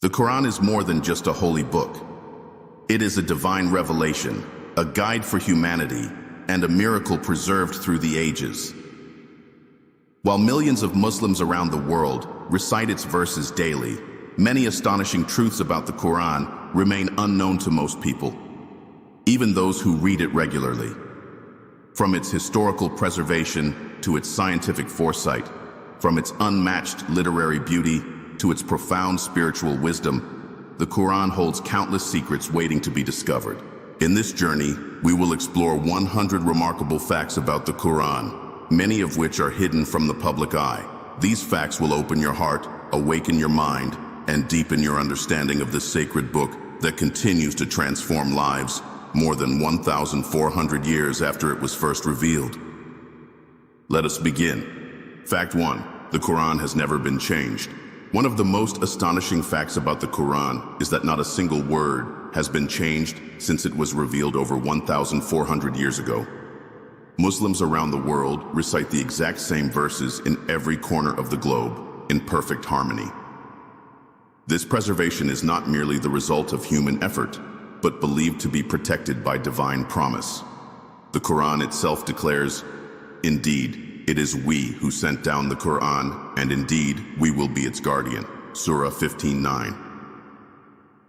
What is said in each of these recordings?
The Quran is more than just a holy book. It is a divine revelation, a guide for humanity, and a miracle preserved through the ages. While millions of Muslims around the world recite its verses daily, many astonishing truths about the Quran remain unknown to most people, even those who read it regularly. From its historical preservation to its scientific foresight, from its unmatched literary beauty to its profound spiritual wisdom, the Quran holds countless secrets waiting to be discovered. In this journey, we will explore 100 remarkable facts about the Quran, many of which are hidden from the public eye. These facts will open your heart, awaken your mind, and deepen your understanding of this sacred book that continues to transform lives more than 1,400 years after it was first revealed. Let us begin. Fact 1. The Quran has never been changed. One of the most astonishing facts about the Quran is that not a single word has been changed since it was revealed over 1,400 years ago. Muslims around the world recite the exact same verses in every corner of the globe in perfect harmony. This preservation is not merely the result of human effort, but believed to be protected by divine promise. The Quran itself declares, "Indeed, it is we who sent down the Quran, and indeed we will be its guardian." Surah 15:9.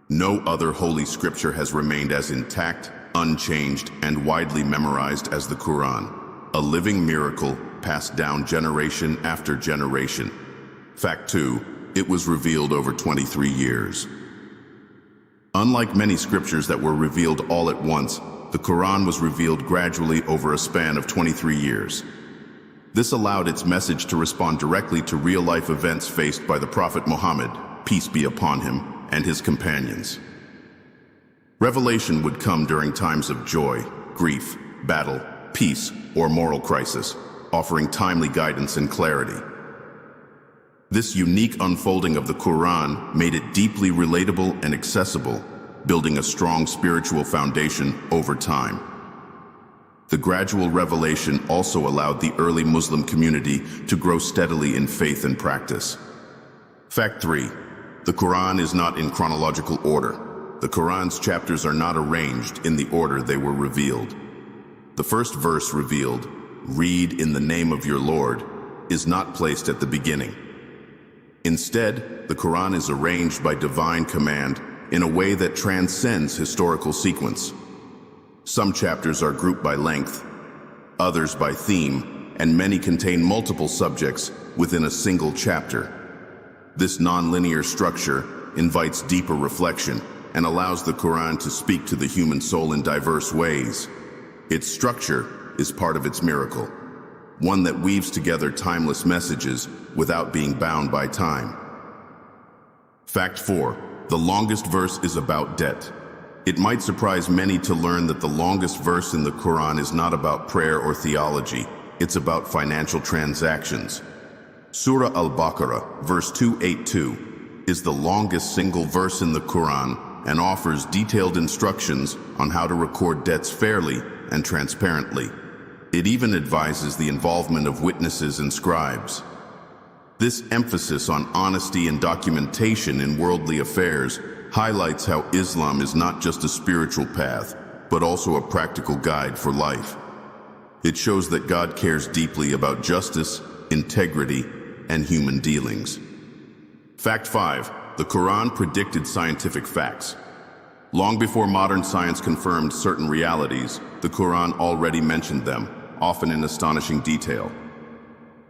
No other holy scripture has remained as intact, unchanged, and widely memorized as the Quran, a living miracle passed down generation after generation. Fact 2. It was revealed over 23 years. Unlike many scriptures that were revealed all at once, the Quran was revealed gradually over a span of 23 years. This allowed its message to respond directly to real-life events faced by the Prophet Muhammad, peace be upon him, and his companions. Revelation would come during times of joy, grief, battle, peace, or moral crisis, offering timely guidance and clarity. This unique unfolding of the Quran made it deeply relatable and accessible, building a strong spiritual foundation over time. The gradual revelation also allowed the early Muslim community to grow steadily in faith and practice. Fact 3. The Quran is not in chronological order. The Quran's chapters are not arranged in the order they were revealed. The first verse revealed, "Read in the name of your Lord," is not placed at the beginning. Instead, the Quran is arranged by divine command in a way that transcends historical sequence. Some chapters are grouped by length, others by theme, and many contain multiple subjects within a single chapter. This nonlinear structure invites deeper reflection and allows the Quran to speak to the human soul in diverse ways. Its structure is part of its miracle, one that weaves together timeless messages without being bound by time. Fact 4. The longest verse is about debt. It might surprise many to learn that the longest verse in the Quran is not about prayer or theology, it's about financial transactions. Surah Al-Baqarah, verse 282, is the longest single verse in the Quran and offers detailed instructions on how to record debts fairly and transparently. It even advises the involvement of witnesses and scribes. This emphasis on honesty and documentation in worldly affairs highlights how Islam is not just a spiritual path, but also a practical guide for life. It shows that God cares deeply about justice, integrity, and human dealings. Fact 5. The Quran predicted scientific facts. Long before modern science confirmed certain realities, the Quran already mentioned them, often in astonishing detail.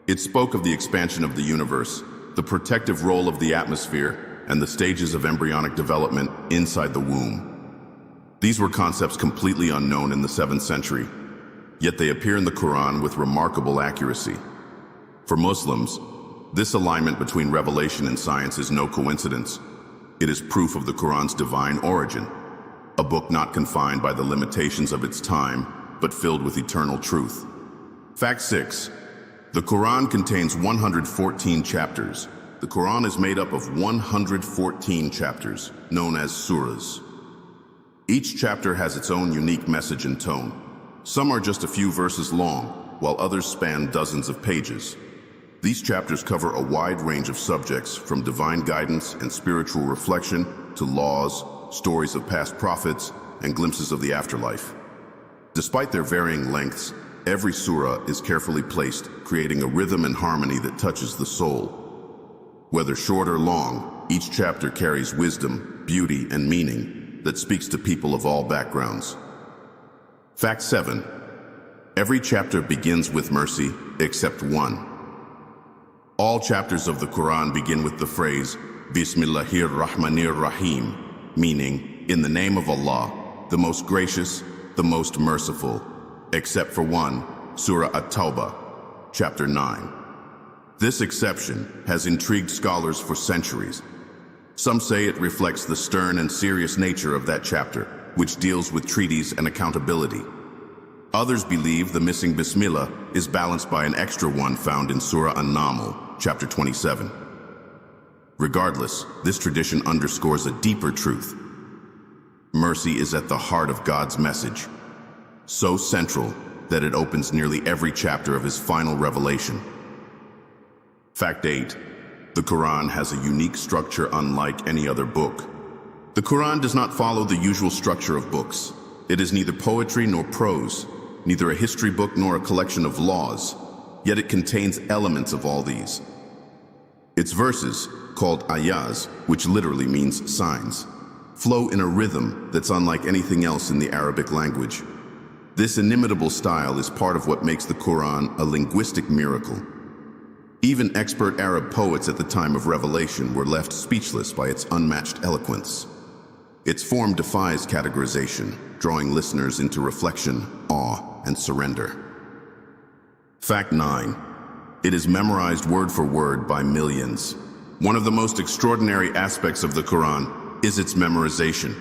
It spoke of the expansion of the universe, the protective role of the atmosphere, and the stages of embryonic development inside the womb. These were concepts completely unknown in the 7th century, yet they appear in the Quran with remarkable accuracy. For Muslims, this alignment between revelation and science is no coincidence. It is proof of the Quran's divine origin, a book not confined by the limitations of its time, but filled with eternal truth. Fact 6. The Quran contains 114 chapters. The Quran is made up of 114 chapters, known as surahs. Each chapter has its own unique message and tone. Some are just a few verses long, while others span dozens of pages. These chapters cover a wide range of subjects, from divine guidance and spiritual reflection to laws, stories of past prophets, and glimpses of the afterlife. Despite their varying lengths, every surah is carefully placed, creating a rhythm and harmony that touches the soul. Whether short or long, each chapter carries wisdom, beauty, and meaning that speaks to people of all backgrounds. Fact 7. Every chapter begins with mercy, except one. All chapters of the Quran begin with the phrase, Bismillahir Rahmanir Rahim, meaning, in the name of Allah, the most gracious, the most merciful, except for one, Surah At-Tawbah, chapter 9. This exception has intrigued scholars for centuries. Some say it reflects the stern and serious nature of that chapter, which deals with treaties and accountability. Others believe the missing Bismillah is balanced by an extra one found in Surah An-Naml, chapter 27. Regardless, this tradition underscores a deeper truth. Mercy is at the heart of God's message, so central that it opens nearly every chapter of his final revelation. Fact 8. The Quran has a unique structure unlike any other book. The Quran does not follow the usual structure of books. It is neither poetry nor prose, neither a history book nor a collection of laws, yet it contains elements of all these. Its verses, called ayahs, which literally means signs, flow in a rhythm that's unlike anything else in the Arabic language. This inimitable style is part of what makes the Quran a linguistic miracle. Even expert Arab poets at the time of revelation were left speechless by its unmatched eloquence. Its form defies categorization, drawing listeners into reflection, awe, and surrender. Fact 9. It is memorized word for word by millions. One of the most extraordinary aspects of the Quran is its memorization.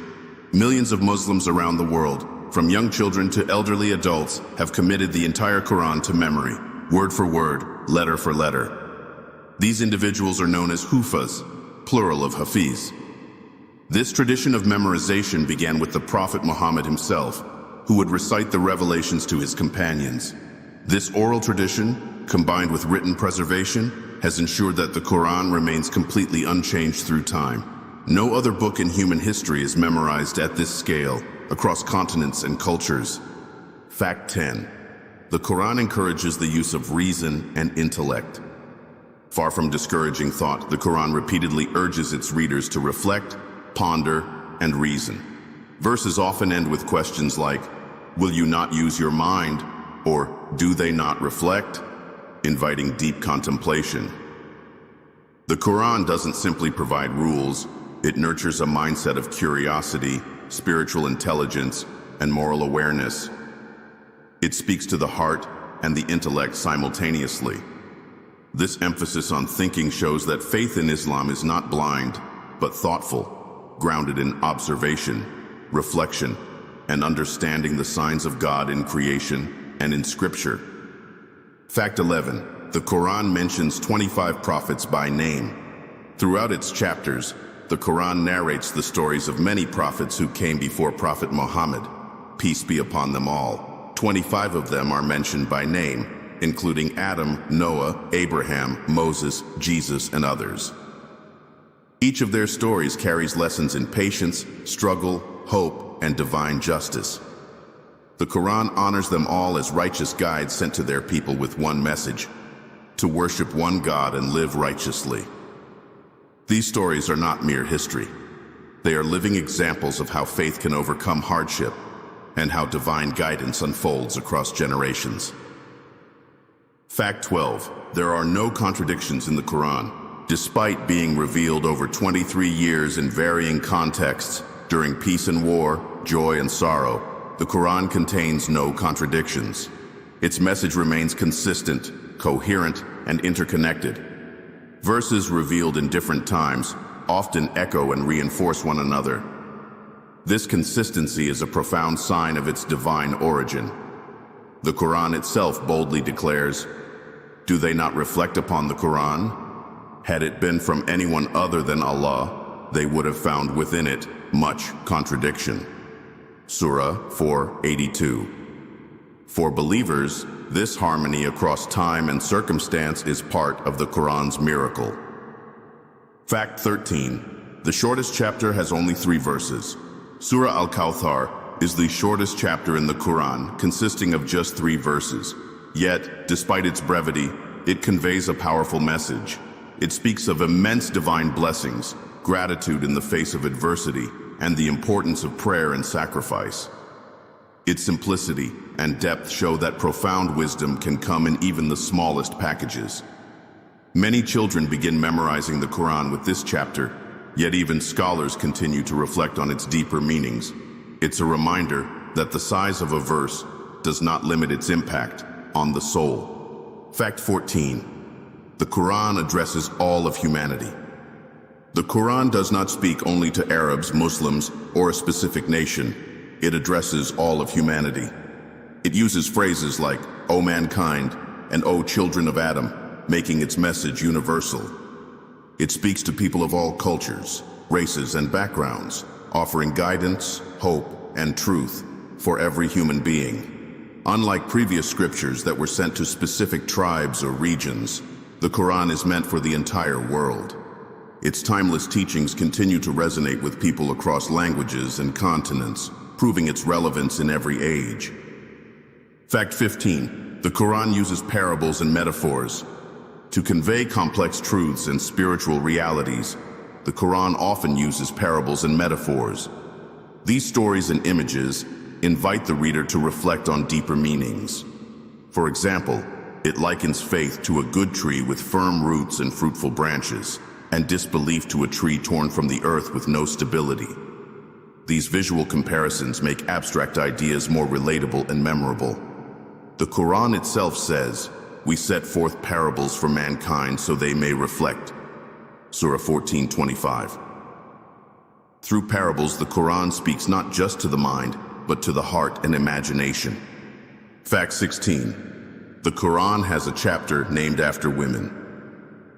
Millions of Muslims around the world, from young children to elderly adults, have committed the entire Quran to memory, word for word, letter for letter. These individuals are known as hufaz, plural of hafiz. This tradition of memorization began with the Prophet Muhammad himself, who would recite the revelations to his companions. This oral tradition, combined with written preservation, has ensured that the Quran remains completely unchanged through time. No other book in human history is memorized at this scale, across continents and cultures. Fact 10. The Quran encourages the use of reason and intellect. Far from discouraging thought, the Quran repeatedly urges its readers to reflect, ponder, and reason. Verses often end with questions like, "Will you not use your mind?" or "Do they not reflect?" inviting deep contemplation. The Quran doesn't simply provide rules, it nurtures a mindset of curiosity, spiritual intelligence, and moral awareness. It speaks to the heart and the intellect simultaneously. This emphasis on thinking shows that faith in Islam is not blind, but thoughtful, grounded in observation, reflection, and understanding the signs of God in creation and in Scripture. Fact 11. The Quran mentions 25 prophets by name. Throughout its chapters, the Quran narrates the stories of many prophets who came before Prophet Muhammad, peace be upon them all. 25 of them are mentioned by name, including Adam, Noah, Abraham, Moses, Jesus, and others. Each of their stories carries lessons in patience, struggle, hope, and divine justice. The Quran honors them all as righteous guides sent to their people with one message: to worship one God and live righteously. These stories are not mere history. They are living examples of how faith can overcome hardship and how divine guidance unfolds across generations. Fact 12. There are no contradictions in the Quran. Despite being revealed over 23 years in varying contexts, during peace and war, joy and sorrow, the Quran contains no contradictions. Its message remains consistent, coherent, and interconnected. Verses revealed in different times often echo and reinforce one another. This consistency is a profound sign of its divine origin. The Quran itself boldly declares, "Do they not reflect upon the Quran? Had it been from anyone other than Allah, they would have found within it much contradiction." Surah 4:82. For believers, This harmony across time and circumstance is part of the Quran's miracle. Fact 13. The shortest chapter has only 3 verses. Surah Al-Kawthar is the shortest chapter in the Quran, consisting of just 3 verses. Yet, despite its brevity, it conveys a powerful message. It speaks of immense divine blessings, gratitude in the face of adversity, and the importance of prayer and sacrifice. Its simplicity and depth show that profound wisdom can come in even the smallest packages. Many children begin memorizing the Quran with this chapter, yet even scholars continue to reflect on its deeper meanings. It's a reminder that the size of a verse does not limit its impact on the soul. Fact 14. The Quran addresses all of humanity. The Quran does not speak only to Arabs, Muslims, or a specific nation. It addresses all of humanity. It uses phrases like, "O mankind," and "O children of Adam," making its message universal. It speaks to people of all cultures, races, and backgrounds, offering guidance, hope, and truth for every human being. Unlike previous scriptures that were sent to specific tribes or regions, the Quran is meant for the entire world. Its timeless teachings continue to resonate with people across languages and continents, proving its relevance in every age. Fact 15. The Quran uses parables and metaphors to convey complex truths and spiritual realities. The Quran often uses parables and metaphors. These stories and images invite the reader to reflect on deeper meanings. For example, it likens faith to a good tree with firm roots and fruitful branches, and disbelief to a tree torn from the earth with no stability. These visual comparisons make abstract ideas more relatable and memorable. The Quran itself says, "We set forth parables for mankind so they may reflect." Surah 14:25. Through parables, the Quran speaks not just to the mind, but to the heart and imagination. Fact 16. The Quran has a chapter named after women.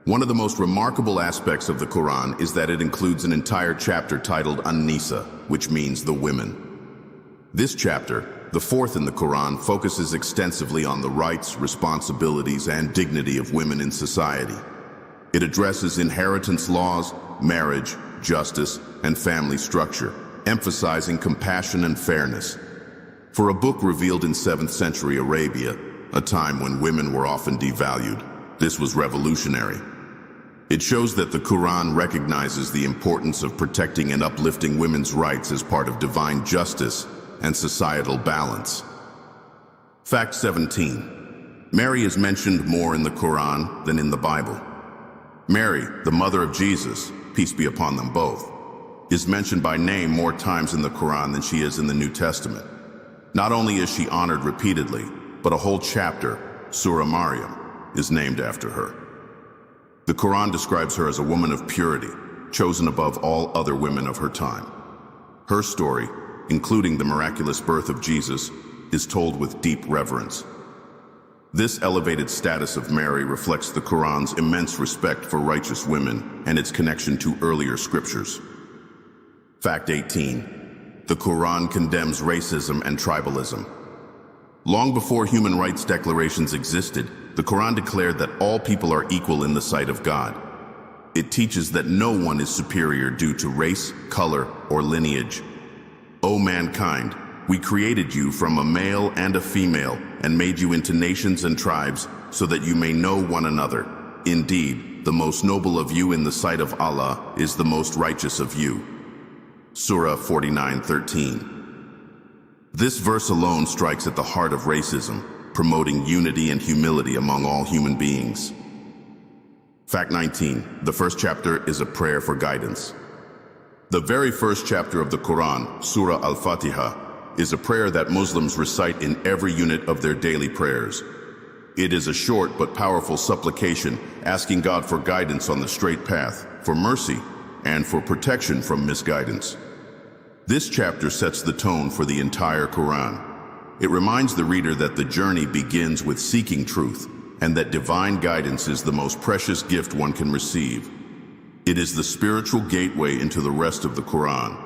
One of the most remarkable aspects of the Quran is that it includes an entire chapter titled An-Nisa, which means the women. This chapter, the 4th in the Quran, focuses extensively on the rights, responsibilities, and dignity of women in society. It addresses inheritance laws, marriage, justice, and family structure, emphasizing compassion and fairness. For a book revealed in 7th century Arabia, a time when women were often devalued, this was revolutionary. It shows that the Quran recognizes the importance of protecting and uplifting women's rights as part of divine justice and societal balance. Fact 17. Mary is mentioned more in the Quran than in the Bible. Mary, the mother of Jesus, peace be upon them both, is mentioned by name more times in the Quran than she is in the New Testament. Not only is she honored repeatedly, but a whole chapter, Surah Maryam, is named after her. The Quran describes her as a woman of purity, chosen above all other women of her time. Her story, including the miraculous birth of Jesus, is told with deep reverence. This elevated status of Mary reflects the Quran's immense respect for righteous women and its connection to earlier scriptures. Fact 18. The Quran condemns racism and tribalism. Long before human rights declarations existed, the Quran declared that all people are equal in the sight of God. It teaches that no one is superior due to race, color, or lineage. O mankind, we created you from a male and a female and made you into nations and tribes so that you may know one another. Indeed, the most noble of you in the sight of Allah is the most righteous of you. Surah 49:13. This verse alone strikes at the heart of racism, promoting unity and humility among all human beings. Fact 19. The first chapter is a prayer for guidance. The very first chapter of the Quran, Surah Al-Fatiha, is a prayer that Muslims recite in every unit of their daily prayers. It is a short but powerful supplication asking God for guidance on the straight path, for mercy, and for protection from misguidance. This chapter sets the tone for the entire Quran. It reminds the reader that the journey begins with seeking truth, and that divine guidance is the most precious gift one can receive. It is the spiritual gateway into the rest of the Quran.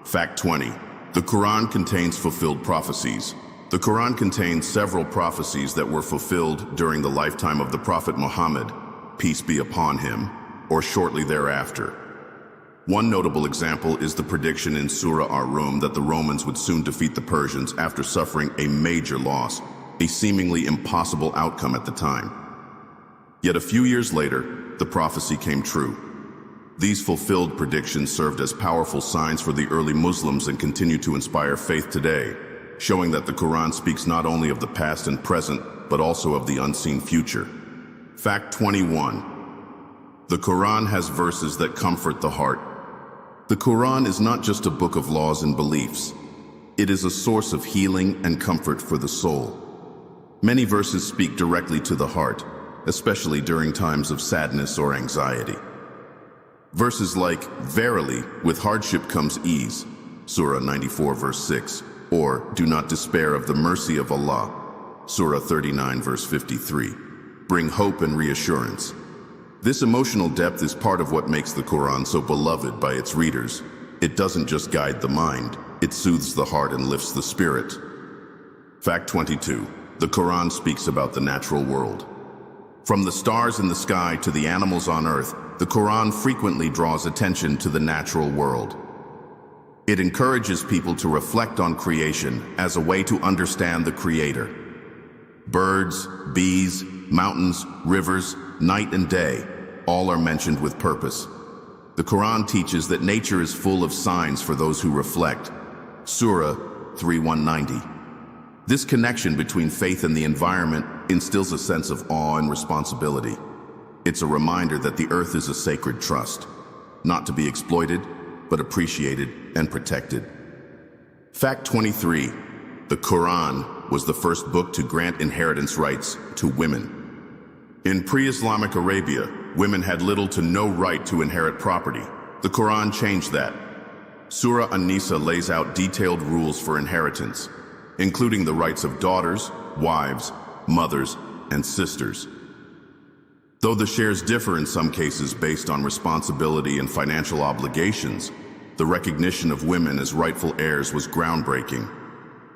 Fact 20. The Quran contains fulfilled prophecies. The Quran contains several prophecies that were fulfilled during the lifetime of the Prophet Muhammad, peace be upon him, or shortly thereafter. One notable example is the prediction in Surah Ar-Rum that the Romans would soon defeat the Persians after suffering a major loss, a seemingly impossible outcome at the time. Yet a few years later, the prophecy came true. These fulfilled predictions served as powerful signs for the early Muslims and continue to inspire faith today, showing that the Quran speaks not only of the past and present, but also of the unseen future. Fact 21. The Quran has verses that comfort the heart. The Quran is not just a book of laws and beliefs. It is a source of healing and comfort for the soul. Many verses speak directly to the heart, especially during times of sadness or anxiety. Verses like, "Verily, with hardship comes ease," Surah 94 verse 6, or "Do not despair of the mercy of Allah," Surah 39 verse 53, bring hope and reassurance. This emotional depth is part of what makes the Quran so beloved by its readers. It doesn't just guide the mind, it soothes the heart and lifts the spirit. Fact 22. The Quran speaks about the natural world. From the stars in the sky to the animals on earth, the Quran frequently draws attention to the natural world. It encourages people to reflect on creation as a way to understand the Creator. Birds, bees, mountains, rivers, night and day, all are mentioned with purpose. The Quran teaches that nature is full of signs for those who reflect. Surah 3190. This connection between faith and the environment instills a sense of awe and responsibility. It's a reminder that the earth is a sacred trust, not to be exploited, but appreciated and protected. Fact 23. The Quran was the first book to grant inheritance rights to women. In pre-Islamic Arabia, women had little to no right to inherit property. The Quran changed that. Surah An-Nisa lays out detailed rules for inheritance, including the rights of daughters, wives, mothers, and sisters. Though the shares differ in some cases based on responsibility and financial obligations, the recognition of women as rightful heirs was groundbreaking.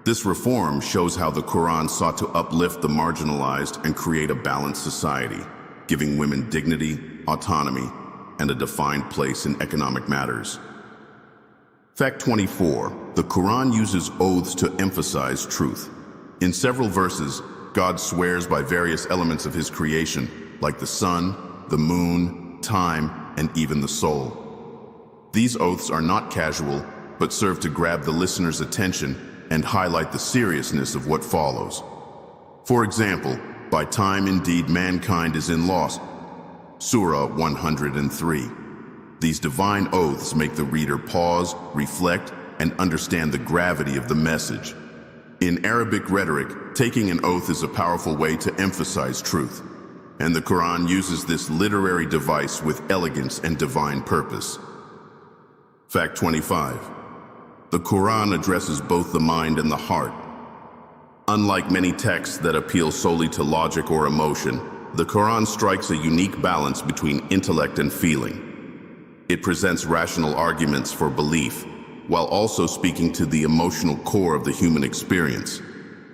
This reform shows how the Quran sought to uplift the marginalized and create a balanced society, giving women dignity, autonomy, and a defined place in economic matters. Fact 24. The Quran uses oaths to emphasize truth. In several verses, God swears by various elements of his creation, like the sun, the moon, time, and even the soul. These oaths are not casual, but serve to grab the listener's attention and highlight the seriousness of what follows. For example, by time indeed mankind is in loss, Surah 103. These divine oaths make the reader pause, reflect, and understand the gravity of the message. In Arabic rhetoric, taking an oath is a powerful way to emphasize truth, and the Quran uses this literary device with elegance and divine purpose. Fact 25. The Quran addresses both the mind and the heart. Unlike many texts that appeal solely to logic or emotion, the Quran strikes a unique balance between intellect and feeling. It presents rational arguments for belief, while also speaking to the emotional core of the human experience,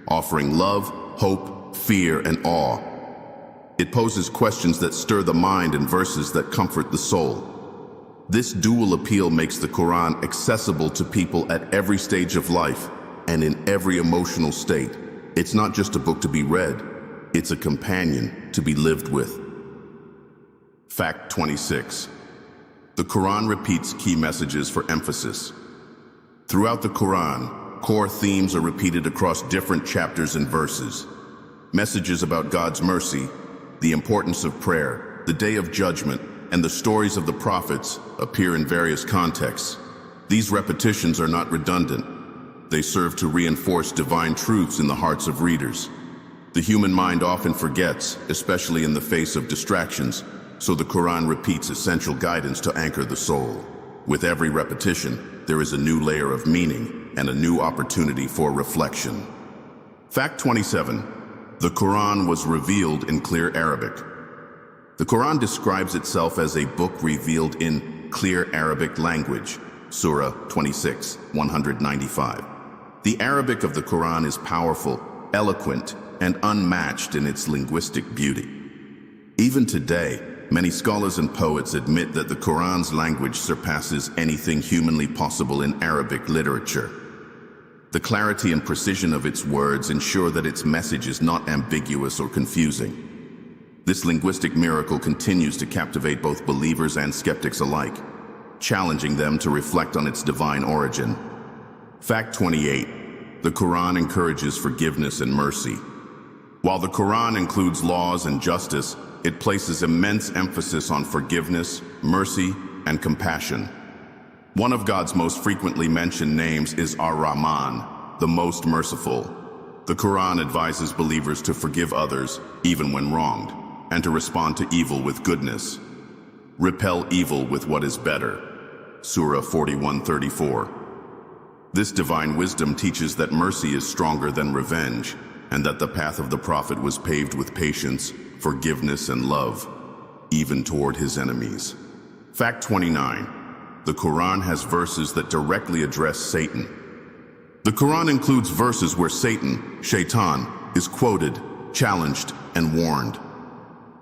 offering love, hope, fear, and awe. It poses questions that stir the mind and verses that comfort the soul. This dual appeal makes the Quran accessible to people at every stage of life and in every emotional state. It's not just a book to be read, it's a companion to be lived with. Fact 26. The Quran repeats key messages for emphasis. Throughout the Quran, core themes are repeated across different chapters and verses. Messages about God's mercy, the importance of prayer, the Day of Judgment, and the stories of the prophets appear in various contexts. These repetitions are not redundant. They serve to reinforce divine truths in the hearts of readers. The human mind often forgets, especially in the face of distractions, so the Quran repeats essential guidance to anchor the soul. With every repetition, there is a new layer of meaning and a new opportunity for reflection. Fact 27. The Quran was revealed in clear Arabic. The Quran describes itself as a book revealed in clear Arabic language, Surah 26, 195. The Arabic of the Quran is powerful, eloquent, and unmatched in its linguistic beauty. Even today, many scholars and poets admit that the Quran's language surpasses anything humanly possible in Arabic literature. The clarity and precision of its words ensure that its message is not ambiguous or confusing. This linguistic miracle continues to captivate both believers and skeptics alike, challenging them to reflect on its divine origin. Fact 28. The Quran encourages forgiveness and mercy. While the Quran includes laws and justice, it places immense emphasis on forgiveness, mercy, and compassion. One of God's most frequently mentioned names is Ar-Rahman, the most merciful. The Quran advises believers to forgive others, even when wronged, and to respond to evil with goodness. Repel evil with what is better. Surah 41:34. This divine wisdom teaches that mercy is stronger than revenge, and that the path of the Prophet was paved with patience, forgiveness, and love, even toward his enemies. Fact 29. The Quran has verses that directly address Satan. The Quran includes verses where Satan, Shaitan, is quoted, challenged, and warned.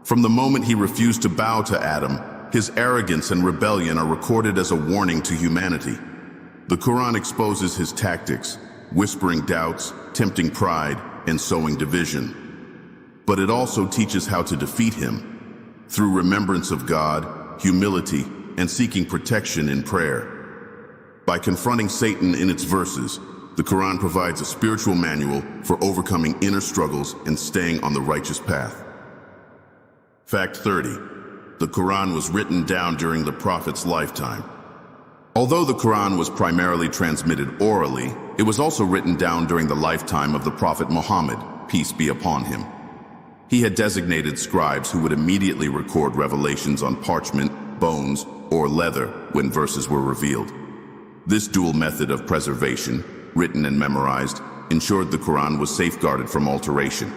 From the moment he refused to bow to Adam, his arrogance and rebellion are recorded as a warning to humanity. The Quran exposes his tactics, whispering doubts, tempting pride, and sowing division. But it also teaches how to defeat him, through remembrance of God, humility, and seeking protection in prayer. By confronting Satan in its verses, the Quran provides a spiritual manual for overcoming inner struggles and staying on the righteous path. Fact 30. The Quran was written down during the Prophet's lifetime. Although the Quran was primarily transmitted orally, it was also written down during the lifetime of the Prophet Muhammad, peace be upon him. He had designated scribes who would immediately record revelations on parchment, bones, or leather when verses were revealed. This dual method of preservation, written and memorized, ensured the Quran was safeguarded from alteration.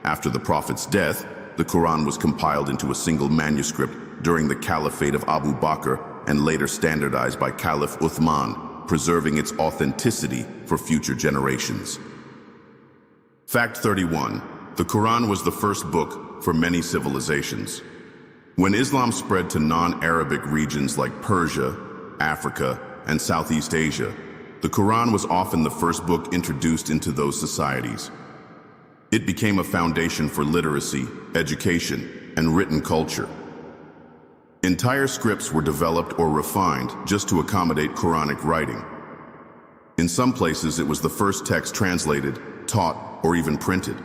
After the Prophet's death, the Quran was compiled into a single manuscript during the Caliphate of Abu Bakr and later standardized by Caliph Uthman, preserving its authenticity for future generations. Fact 31. The Quran was the first book for many civilizations. When Islam spread to non-Arabic regions like Persia, Africa, and Southeast Asia, the Quran was often the first book introduced into those societies. It became a foundation for literacy, education, and written culture. Entire scripts were developed or refined just to accommodate Quranic writing. In some places, it was the first text translated, taught, or even printed.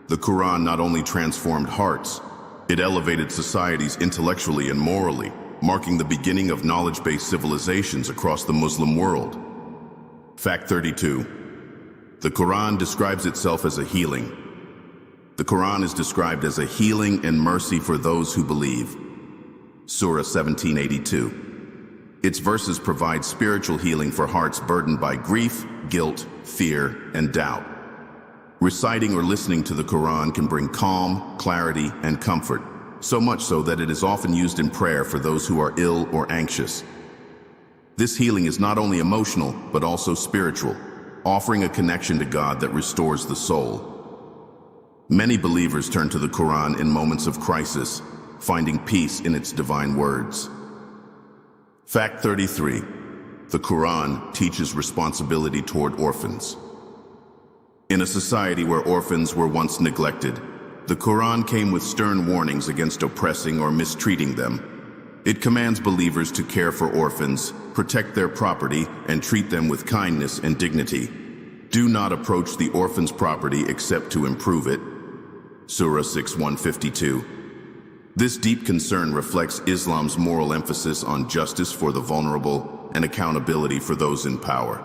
The Quran not only transformed hearts, it elevated societies intellectually and morally, marking the beginning of knowledge-based civilizations across the Muslim world. Fact 32. The Quran describes itself as a healing. The Quran is described as a healing and mercy for those who believe. Surah 1782. Its verses provide spiritual healing for hearts burdened by grief, guilt, fear, and doubt. Reciting or listening to the Quran can bring calm, clarity, and comfort, so much so that it is often used in prayer for those who are ill or anxious. This healing is not only emotional, but also spiritual, offering a connection to God that restores the soul. Many believers turn to the Quran in moments of crisis, finding peace in its divine words. Fact 33. The Quran teaches responsibility toward orphans. In a society where orphans were once neglected, the Quran came with stern warnings against oppressing or mistreating them. It commands believers to care for orphans, protect their property, and treat them with kindness and dignity. Do not approach the orphan's property except to improve it. Surah 6:152. This deep concern reflects Islam's moral emphasis on justice for the vulnerable and accountability for those in power.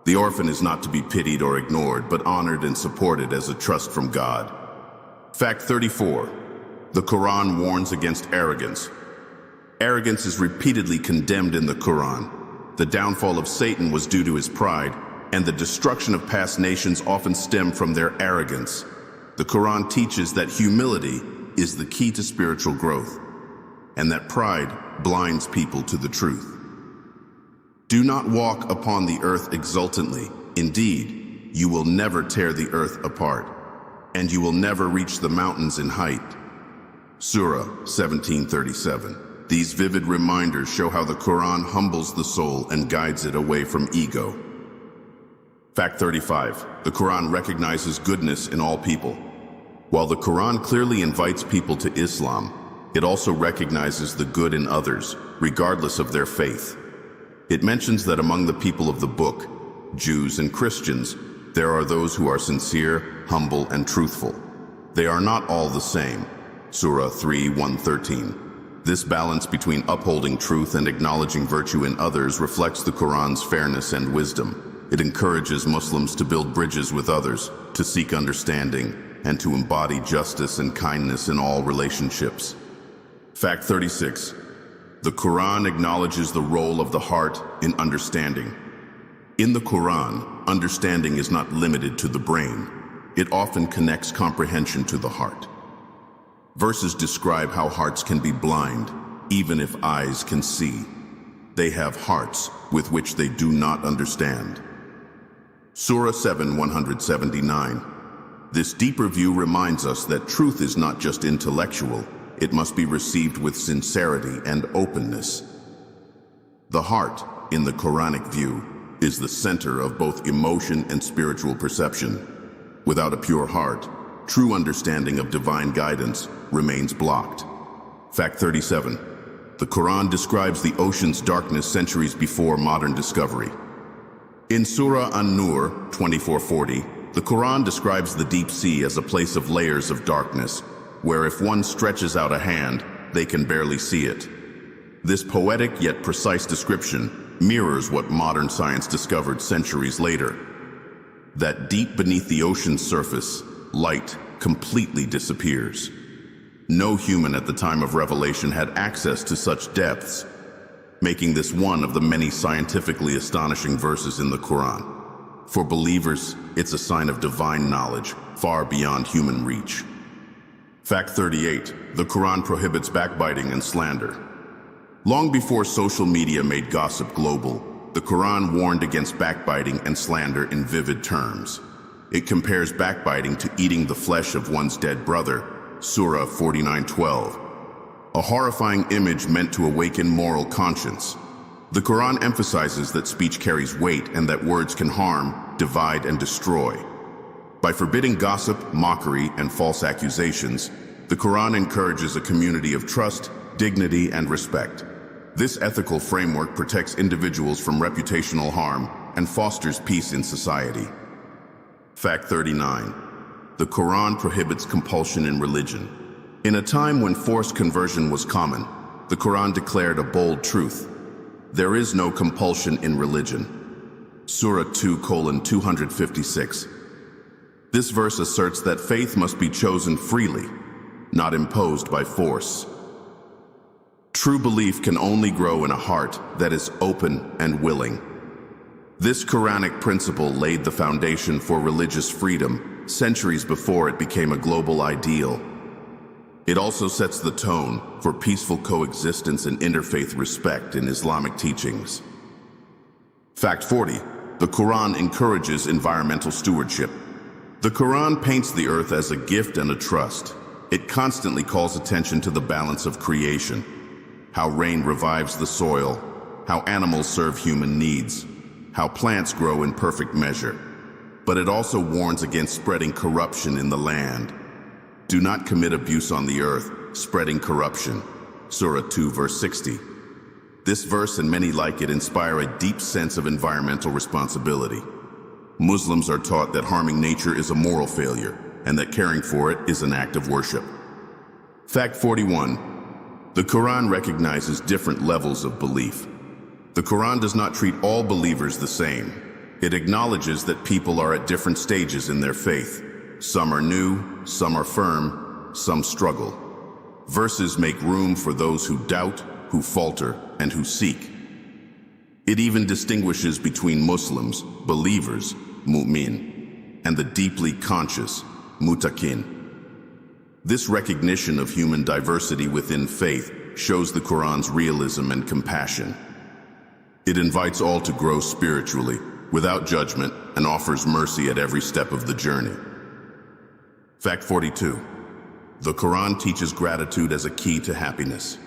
The orphan is not to be pitied or ignored, but honored and supported as a trust from God. Fact 34. The Quran warns against arrogance. Arrogance is repeatedly condemned in the Quran. The downfall of Satan was due to his pride, and the destruction of past nations often stemmed from their arrogance. The Quran teaches that humility is the key to spiritual growth, and that pride blinds people to the truth. Do not walk upon the earth exultantly, Indeed, you will never tear the earth apart, and you will never reach the mountains in height. Surah 1737. These vivid reminders show how the Quran humbles the soul and guides it away from ego. Fact 35. The Quran recognizes goodness in all people. While the Quran clearly invites people to Islam, it also recognizes the good in others, regardless of their faith. It mentions that among the people of the book, Jews and Christians, there are those who are sincere, humble, and truthful. They are not all the same. Surah 3:113. This balance between upholding truth and acknowledging virtue in others reflects the Quran's fairness and wisdom. It encourages Muslims to build bridges with others, to seek understanding, and to embody justice and kindness in all relationships. Fact 36. The Quran acknowledges the role of the heart in understanding. In the Quran, understanding is not limited to the brain. It often connects comprehension to the heart. Verses describe how hearts can be blind, even if eyes can see. They have hearts with which they do not understand. Surah 7:179. This deeper view reminds us that truth is not just intellectual, it must be received with sincerity and openness. The heart, in the Quranic view, is the center of both emotion and spiritual perception. Without a pure heart, true understanding of divine guidance remains blocked. Fact 37. The Quran describes the ocean's darkness centuries before modern discovery. In Surah An-Nur 24:40, the Quran describes the deep sea as a place of layers of darkness, where if one stretches out a hand, they can barely see it. This poetic yet precise description mirrors what modern science discovered centuries later. That deep beneath the ocean's surface, light completely disappears. No human at the time of revelation had access to such depths, making this one of the many scientifically astonishing verses in the Quran. For believers, it's a sign of divine knowledge, far beyond human reach. Fact 38. The Quran prohibits backbiting and slander. Long before social media made gossip global, the Quran warned against backbiting and slander in vivid terms. It compares backbiting to eating the flesh of one's dead brother, Surah 49:12. A horrifying image meant to awaken moral conscience. The Quran emphasizes that speech carries weight and that words can harm, divide, and destroy. By forbidding gossip, mockery, and false accusations, the Quran encourages a community of trust, dignity, and respect. This ethical framework protects individuals from reputational harm and fosters peace in society. Fact 39. The Quran prohibits compulsion in religion. In a time when forced conversion was common, the Quran declared a bold truth. There is no compulsion in religion. Surah 2:256. This verse asserts that faith must be chosen freely, not imposed by force. True belief can only grow in a heart that is open and willing. This Quranic principle laid the foundation for religious freedom centuries before it became a global ideal. It also sets the tone for peaceful coexistence and interfaith respect in Islamic teachings. Fact 40. The Quran encourages environmental stewardship. The Quran paints the earth as a gift and a trust. It constantly calls attention to the balance of creation, how rain revives the soil, how animals serve human needs, how plants grow in perfect measure. But it also warns against spreading corruption in the land. Do not commit abuse on the earth, spreading corruption. Surah 2:60. This verse and many like it inspire a deep sense of environmental responsibility. Muslims are taught that harming nature is a moral failure and that caring for it is an act of worship. Fact 41. The Quran recognizes different levels of belief. The Quran does not treat all believers the same. It acknowledges that people are at different stages in their faith. Some are new, some are firm, some struggle. Verses make room for those who doubt, who falter, and who seek. It even distinguishes between Muslims, believers, mu'min, and the deeply conscious, mutakin. This recognition of human diversity within faith shows the Quran's realism and compassion. It invites all to grow spiritually, without judgment, and offers mercy at every step of the journey. Fact 42. The Quran teaches gratitude as a key to happiness.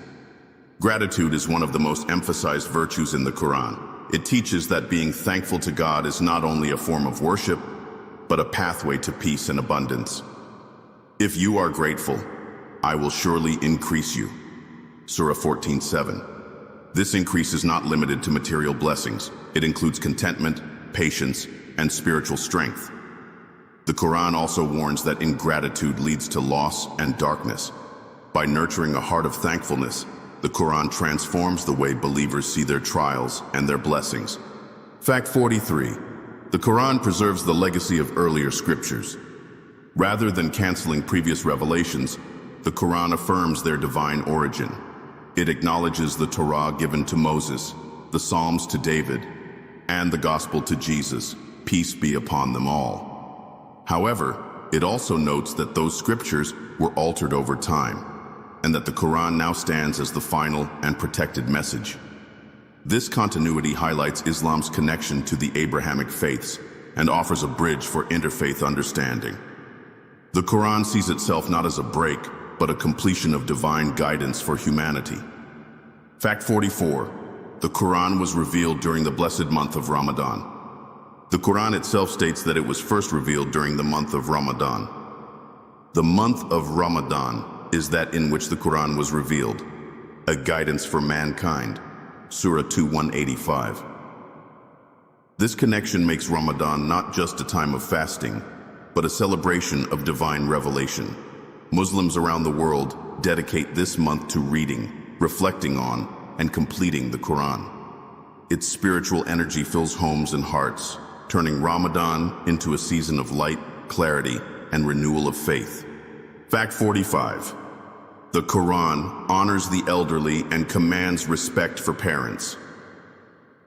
Gratitude is one of the most emphasized virtues in the Quran. It teaches that being thankful to God is not only a form of worship, but a pathway to peace and abundance. If you are grateful, I will surely increase you. Surah 14:7. This increase is not limited to material blessings. It includes contentment, patience, and spiritual strength. The Quran also warns that ingratitude leads to loss and darkness. By nurturing a heart of thankfulness, the Quran transforms the way believers see their trials and their blessings. Fact 43. The Quran preserves the legacy of earlier scriptures. Rather than canceling previous revelations, the Quran affirms their divine origin. It acknowledges the Torah given to Moses, the Psalms to David, and the Gospel to Jesus, peace be upon them all. However, it also notes that those scriptures were altered over time, and that the Quran now stands as the final and protected message. This continuity highlights Islam's connection to the Abrahamic faiths and offers a bridge for interfaith understanding. The Quran sees itself not as a break, but a completion of divine guidance for humanity. Fact 44. The Quran was revealed during the blessed month of Ramadan. The Quran itself states that it was first revealed during the month of Ramadan. The month of Ramadan is that in which the Quran was revealed, a guidance for mankind. Surah 2:185. This connection makes Ramadan not just a time of fasting, but a celebration of divine revelation. Muslims around the world dedicate this month to reading, reflecting on, and completing the Quran. Its spiritual energy fills homes and hearts, turning Ramadan into a season of light, clarity, and renewal of faith. Fact 45. The Quran honors the elderly and commands respect for parents.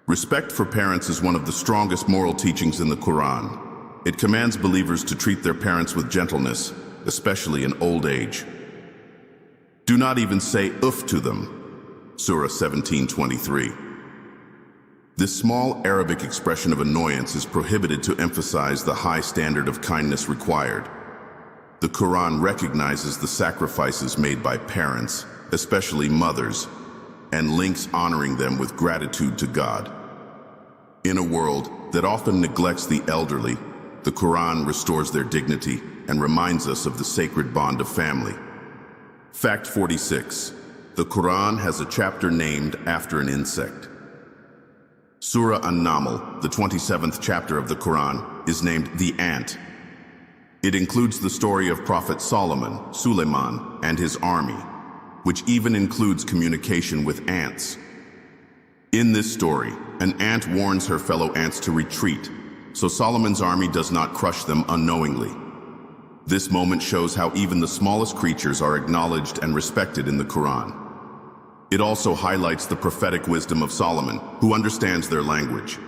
Respect for parents is one of the strongest moral teachings in the Quran. It commands believers to treat their parents with gentleness, especially in old age. Do not even say "uff" to them. Surah 17:23. This small Arabic expression of annoyance is prohibited to emphasize the high standard of kindness required. The Quran recognizes the sacrifices made by parents, especially mothers, and links honoring them with gratitude to God. In a world that often neglects the elderly, the Quran restores their dignity and reminds us of the sacred bond of family. Fact 46. The Quran has a chapter named after an insect. Surah An-Naml, the 27th chapter of the Quran, is named the ant. It includes the story of Prophet Suleiman, and his army, which even includes communication with ants. In this story, an ant warns her fellow ants to retreat, so Solomon's army does not crush them unknowingly. This moment shows how even the smallest creatures are acknowledged and respected in the Quran. It also highlights the prophetic wisdom of Solomon, who understands their language.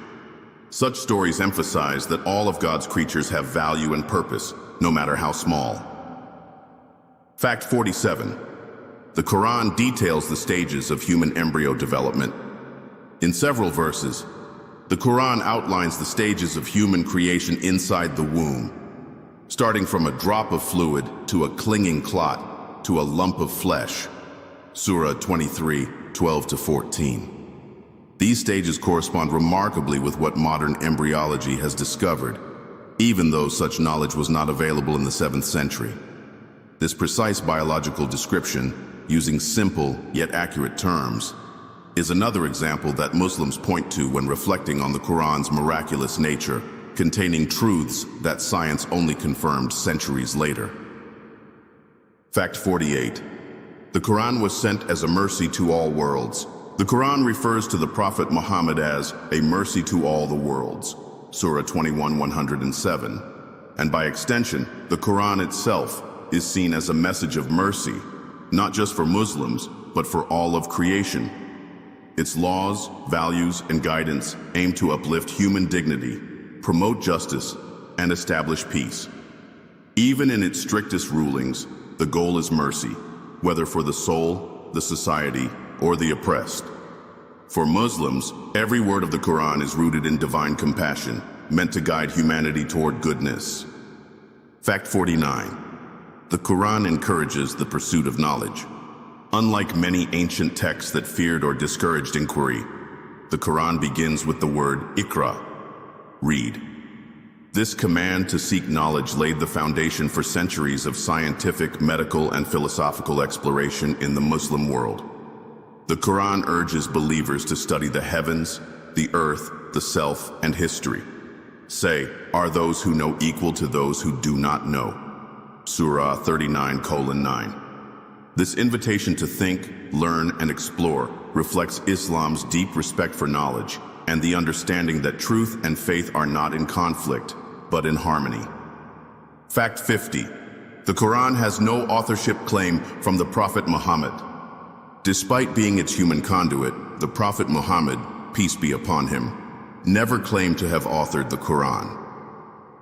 Such stories emphasize that all of God's creatures have value and purpose, no matter how small. Fact 47. The Quran details the stages of human embryo development. In several verses, the Quran outlines the stages of human creation inside the womb, starting from a drop of fluid to a clinging clot to a lump of flesh. Surah 23:12-14. These stages correspond remarkably with what modern embryology has discovered, even though such knowledge was not available in the 7th century. This precise biological description, using simple yet accurate terms, is another example that Muslims point to when reflecting on the Quran's miraculous nature, containing truths that science only confirmed centuries later. Fact 48. The Quran was sent as a mercy to all worlds. The Quran refers to the Prophet Muhammad as a mercy to all the worlds, Surah 21:107. And by extension, the Quran itself is seen as a message of mercy, not just for Muslims, but for all of creation. Its laws, values, and guidance aim to uplift human dignity, promote justice, and establish peace. Even in its strictest rulings, the goal is mercy, whether for the soul, the society, or the oppressed. For Muslims, every word of the Quran is rooted in divine compassion, meant to guide humanity toward goodness. Fact 49. The Quran encourages the pursuit of knowledge. Unlike many ancient texts that feared or discouraged inquiry, the Quran begins with the word Iqra, read. This command to seek knowledge laid the foundation for centuries of scientific, medical, and philosophical exploration in the Muslim world. The Quran urges believers to study the heavens, the earth, the self, and history. Say, are those who know equal to those who do not know? Surah 39:9. This invitation to think, learn, and explore reflects Islam's deep respect for knowledge and the understanding that truth and faith are not in conflict, but in harmony. Fact 50. The Quran has no authorship claim from the Prophet Muhammad. Despite being its human conduit, the Prophet Muhammad, peace be upon him, never claimed to have authored the Quran.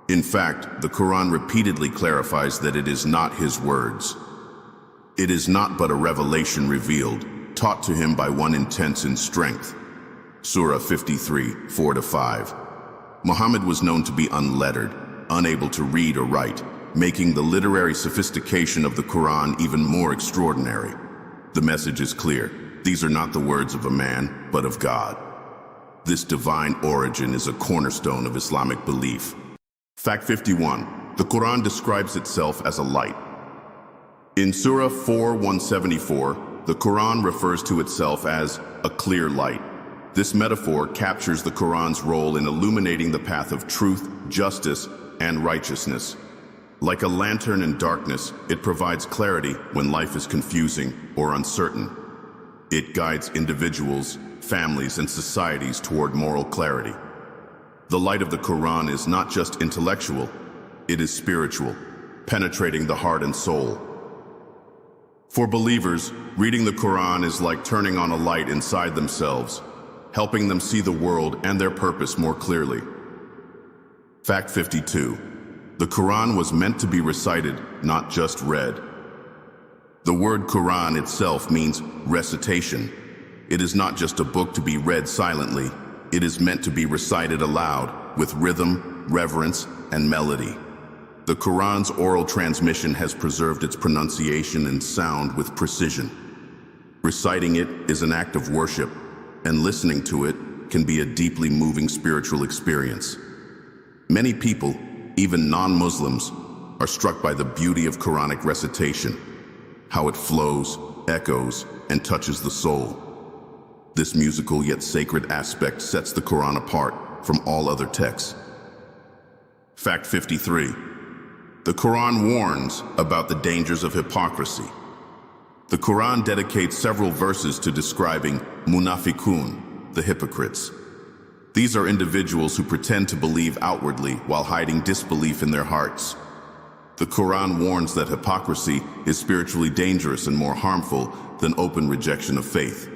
In fact, the Quran repeatedly clarifies that it is not his words. It is not but a revelation revealed, taught to him by one intense in strength. Surah 53:4-5. Muhammad was known to be unlettered, unable to read or write, making the literary sophistication of the Quran even more extraordinary. The message is clear. These are not the words of a man, but of God. This divine origin is a cornerstone of Islamic belief. Fact 51. The Quran describes itself as a light. In Surah 4:174, the Quran refers to itself as a clear light. This metaphor captures the Quran's role in illuminating the path of truth, justice, and righteousness. Like a lantern in darkness, it provides clarity when life is confusing or uncertain. It guides individuals, families, and societies toward moral clarity. The light of the Quran is not just intellectual, it is spiritual, penetrating the heart and soul. For believers, reading the Quran is like turning on a light inside themselves, helping them see the world and their purpose more clearly. Fact 52. The Quran was meant to be recited, not just read. The word Quran itself means recitation. It is not just a book to be read silently. It is meant to be recited aloud, with rhythm, reverence, and melody. The Quran's oral transmission has preserved its pronunciation and sound with precision. Reciting it is an act of worship, and listening to it can be a deeply moving spiritual experience. Many people, even non-Muslims, are struck by the beauty of Quranic recitation, how it flows, echoes, and touches the soul. This musical yet sacred aspect sets the Quran apart from all other texts. Fact 53. The Quran warns about the dangers of hypocrisy. The Quran dedicates several verses to describing munafiqun, the hypocrites. These are individuals who pretend to believe outwardly while hiding disbelief in their hearts. The Quran warns that hypocrisy is spiritually dangerous and more harmful than open rejection of faith.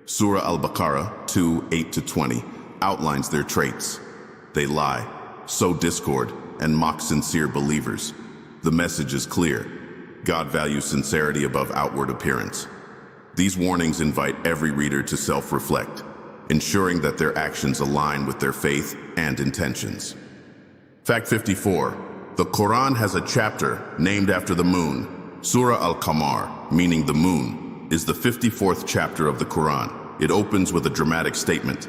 Surah Al-Baqarah 2:8-20 outlines their traits. They lie, sow discord, and mock sincere believers. The message is clear. God values sincerity above outward appearance. These warnings invite every reader to self-reflect, ensuring that their actions align with their faith and intentions. Fact 54. The Quran has a chapter named after the moon. Surah Al-Qamar, meaning the moon, is the 54th chapter of the Quran. It opens with a dramatic statement.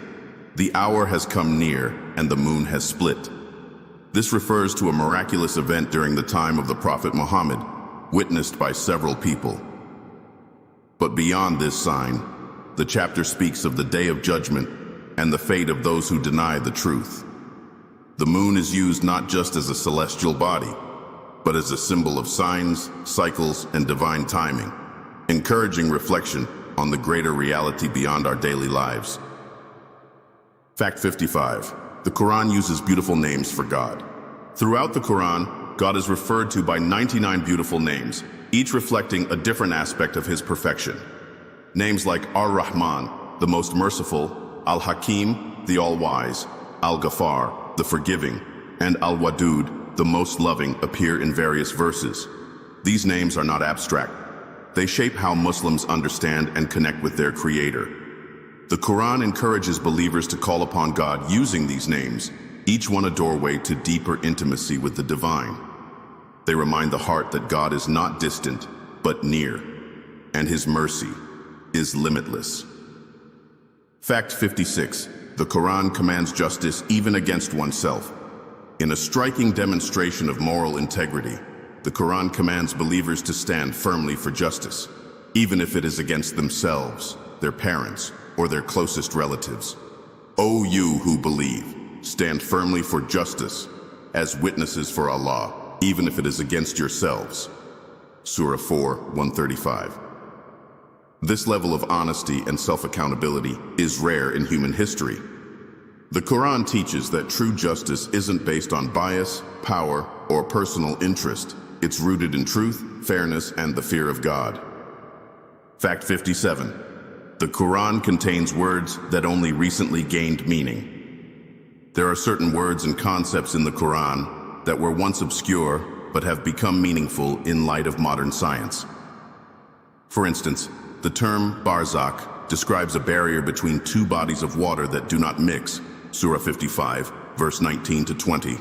The hour has come near and the moon has split. This refers to a miraculous event during the time of the Prophet Muhammad, witnessed by several people. But beyond this sign, the chapter speaks of the day of judgment and the fate of those who deny the truth. The moon is used not just as a celestial body, but as a symbol of signs, cycles, and divine timing, encouraging reflection on the greater reality beyond our daily lives. Fact 55. The Quran uses beautiful names for God. Throughout the Quran, God is referred to by 99 beautiful names, each reflecting a different aspect of his perfection. Names like Ar-Rahman, the most merciful, Al-Hakim, the all-wise, Al-Ghaffar, the forgiving, and Al-Wadood, the most loving, appear in various verses. These names are not abstract. They shape how Muslims understand and connect with their Creator. The Quran encourages believers to call upon God using these names, each one a doorway to deeper intimacy with the divine. They remind the heart that God is not distant, but near, and His mercy is limitless. Fact 56. The Quran commands justice even against oneself. In a striking demonstration of moral integrity, the Quran commands believers to stand firmly for justice, even if it is against themselves, their parents, or their closest relatives. O you who believe, stand firmly for justice as witnesses for Allah, even if it is against yourselves. Surah 4, 135. This level of honesty and self-accountability is rare in human history. The Quran teaches that true justice isn't based on bias, power, or personal interest. It's rooted in truth, fairness, and the fear of God. Fact 57. The Quran contains words that only recently gained meaning. There are certain words and concepts in the Quran that were once obscure but have become meaningful in light of modern science. For instance, the term barzakh describes a barrier between two bodies of water that do not mix, Surah 55, verse 19 to 20,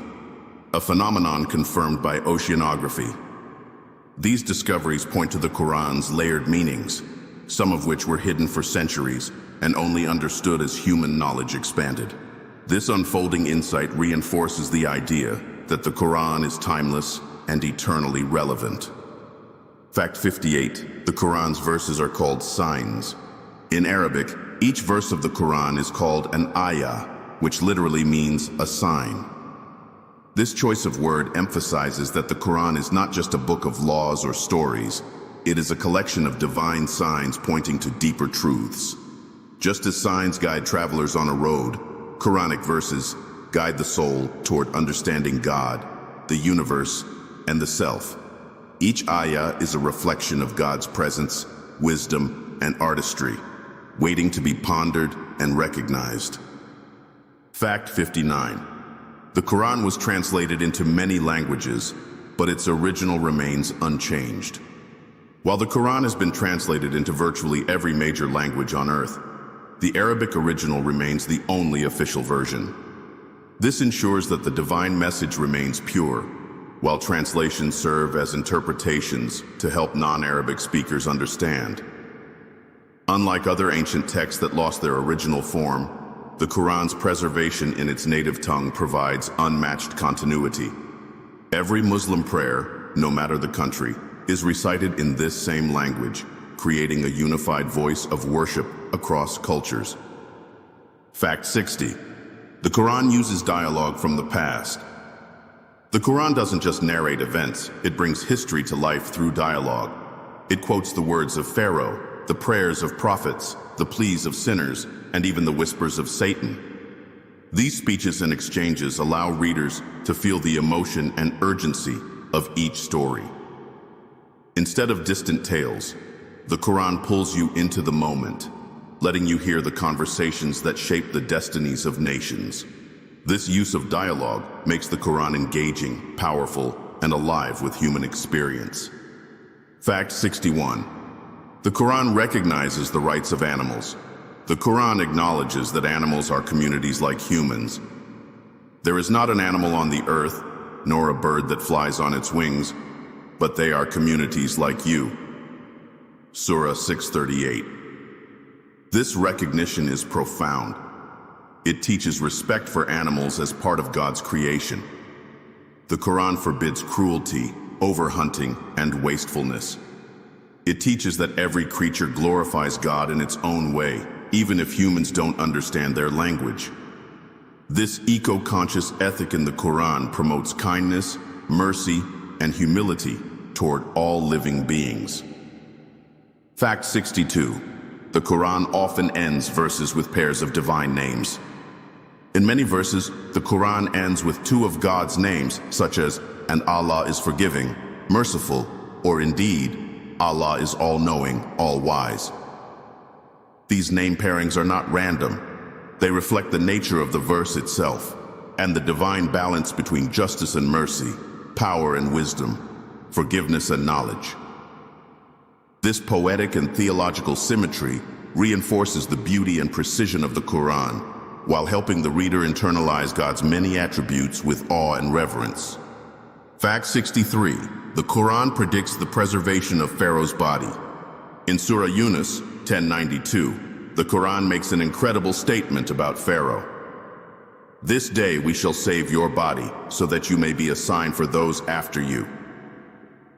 a phenomenon confirmed by oceanography. These discoveries point to the Quran's layered meanings, some of which were hidden for centuries and only understood as human knowledge expanded. This unfolding insight reinforces the idea that the Quran is timeless and eternally relevant. Fact 58. The Quran's verses are called signs. In Arabic, each verse of the Quran is called an ayah, which literally means a sign. This choice of word emphasizes that the Quran is not just a book of laws or stories. It is a collection of divine signs pointing to deeper truths. Just as signs guide travelers on a road, Quranic verses guide the soul toward understanding God, the universe, and the self. Each ayah is a reflection of God's presence, wisdom, and artistry, waiting to be pondered and recognized. Fact 59. The Quran was translated into many languages, but its original remains unchanged. While the Quran has been translated into virtually every major language on earth, the Arabic original remains the only official version. This ensures that the divine message remains pure, while translations serve as interpretations to help non-Arabic speakers understand. Unlike other ancient texts that lost their original form, the Quran's preservation in its native tongue provides unmatched continuity. Every Muslim prayer, no matter the country, is recited in this same language, creating a unified voice of worship across cultures. Fact 60. The Quran uses dialogue from the past. The Quran doesn't just narrate events, it brings history to life through dialogue. It quotes the words of Pharaoh, the prayers of prophets, the pleas of sinners, and even the whispers of Satan. These speeches and exchanges allow readers to feel the emotion and urgency of each story. Instead of distant tales, the Quran pulls you into the moment, letting you hear the conversations that shape the destinies of nations. This use of dialogue makes the Quran engaging, powerful, and alive with human experience. Fact 61. The Quran recognizes the rights of animals. The Quran acknowledges that animals are communities like humans. There is not an animal on the earth, nor a bird that flies on its wings, but they are communities like you. Surah 638. This recognition is profound. It teaches respect for animals as part of God's creation. The Quran forbids cruelty, overhunting, and wastefulness. It teaches that every creature glorifies God in its own way, even if humans don't understand their language. This eco-conscious ethic in the Quran promotes kindness, mercy, and humility toward all living beings. Fact 62. The Quran often ends verses with pairs of divine names. In many verses, the Quran ends with two of God's names, such as, "And Allah is forgiving, merciful," or indeed, "Allah is all-knowing, all-wise." These name pairings are not random. They reflect the nature of the verse itself, and the divine balance between justice and mercy, power and wisdom, forgiveness and knowledge. This poetic and theological symmetry reinforces the beauty and precision of the Quran, while helping the reader internalize God's many attributes with awe and reverence. Fact 63. The Quran predicts the preservation of Pharaoh's body. In Surah Yunus 10:92, the Quran makes an incredible statement about Pharaoh. This day we shall save your body, so that you may be a sign for those after you.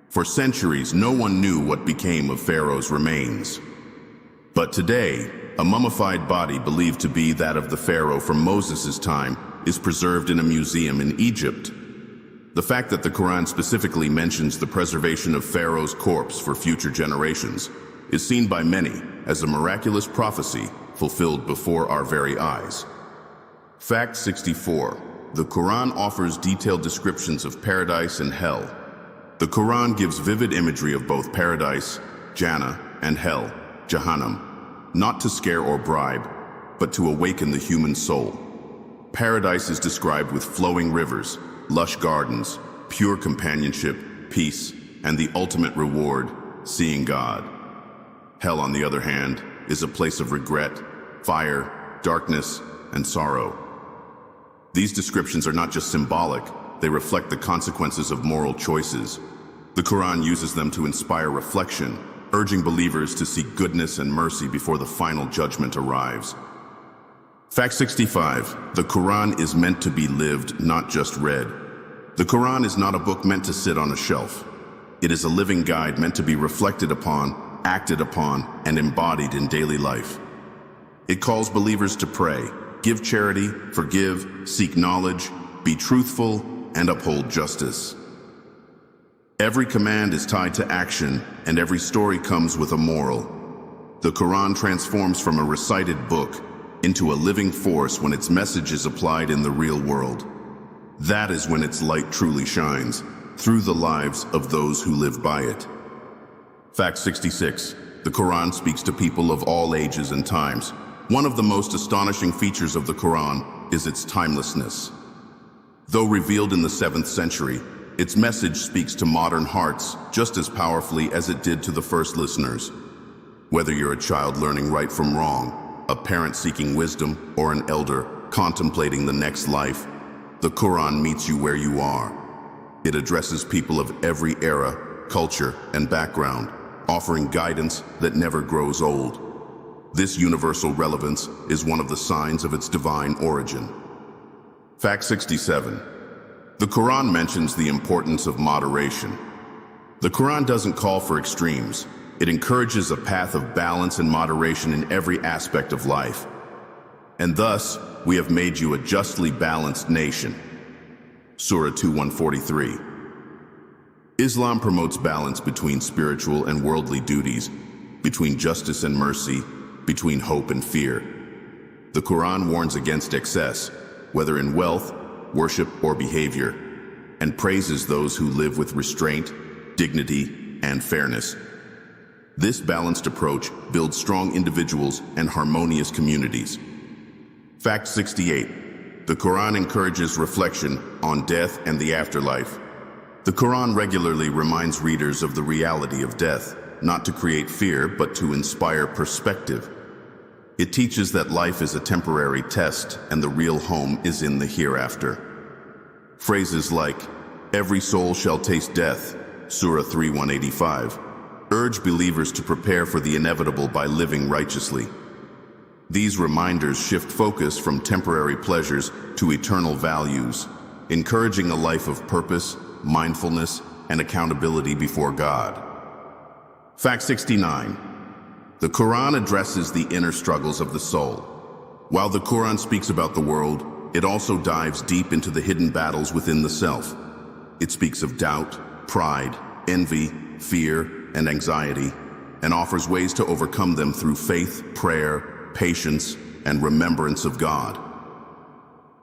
For centuries, no one knew what became of Pharaoh's remains. But today, a mummified body believed to be that of the Pharaoh from Moses' time is preserved in a museum in Egypt. The fact that the Quran specifically mentions the preservation of Pharaoh's corpse for future generations is seen by many as a miraculous prophecy fulfilled before our very eyes. Fact 64. The Quran offers detailed descriptions of paradise and hell. The Quran gives vivid imagery of both paradise, Jannah, and hell, Jahannam, not to scare or bribe, but to awaken the human soul. Paradise is described with flowing rivers, lush gardens, pure companionship, peace, and the ultimate reward, seeing God. Hell, on the other hand, is a place of regret, fire, darkness, and sorrow. These descriptions are not just symbolic, they reflect the consequences of moral choices. The Quran uses them to inspire reflection, urging believers to seek goodness and mercy before the final judgment arrives. Fact 65. The Quran is meant to be lived, not just read. The Quran is not a book meant to sit on a shelf. It is a living guide meant to be reflected upon, acted upon, and embodied in daily life. It calls believers to pray, give charity, forgive, seek knowledge, be truthful, and uphold justice. Every command is tied to action, and every story comes with a moral. The Quran transforms from a recited book into a living force when its message is applied in the real world. That is when its light truly shines, through the lives of those who live by it. Fact 66. The Quran speaks to people of all ages and times. One of the most astonishing features of the Quran is its timelessness. Though revealed in the 7th century, its message speaks to modern hearts just as powerfully as it did to the first listeners. Whether you're a child learning right from wrong, a parent seeking wisdom, or an elder contemplating the next life, the Quran meets you where you are. It addresses people of every era, culture, and background, offering guidance that never grows old. This universal relevance is one of the signs of its divine origin. Fact 67. The Quran mentions the importance of moderation. The Quran doesn't call for extremes. It encourages a path of balance and moderation in every aspect of life. And thus, we have made you a justly balanced nation. Surah 2:143. Islam promotes balance between spiritual and worldly duties, between justice and mercy, between hope and fear. The Quran warns against excess, whether in wealth, worship, or behavior, and praises those who live with restraint, dignity, and fairness. This balanced approach builds strong individuals and harmonious communities. Fact 68. The Quran encourages reflection on death and the afterlife. The Quran regularly reminds readers of the reality of death, not to create fear, but to inspire perspective. It teaches that life is a temporary test and the real home is in the hereafter. Phrases like, "Every soul shall taste death," Surah 3:185, urge believers to prepare for the inevitable by living righteously. These reminders shift focus from temporary pleasures to eternal values, encouraging a life of purpose, mindfulness, and accountability before God. Fact 69. The Quran addresses the inner struggles of the soul. While the Quran speaks about the world, it also dives deep into the hidden battles within the self. It speaks of doubt, pride, envy, fear, and anxiety, and offers ways to overcome them through faith, prayer, patience, and remembrance of God.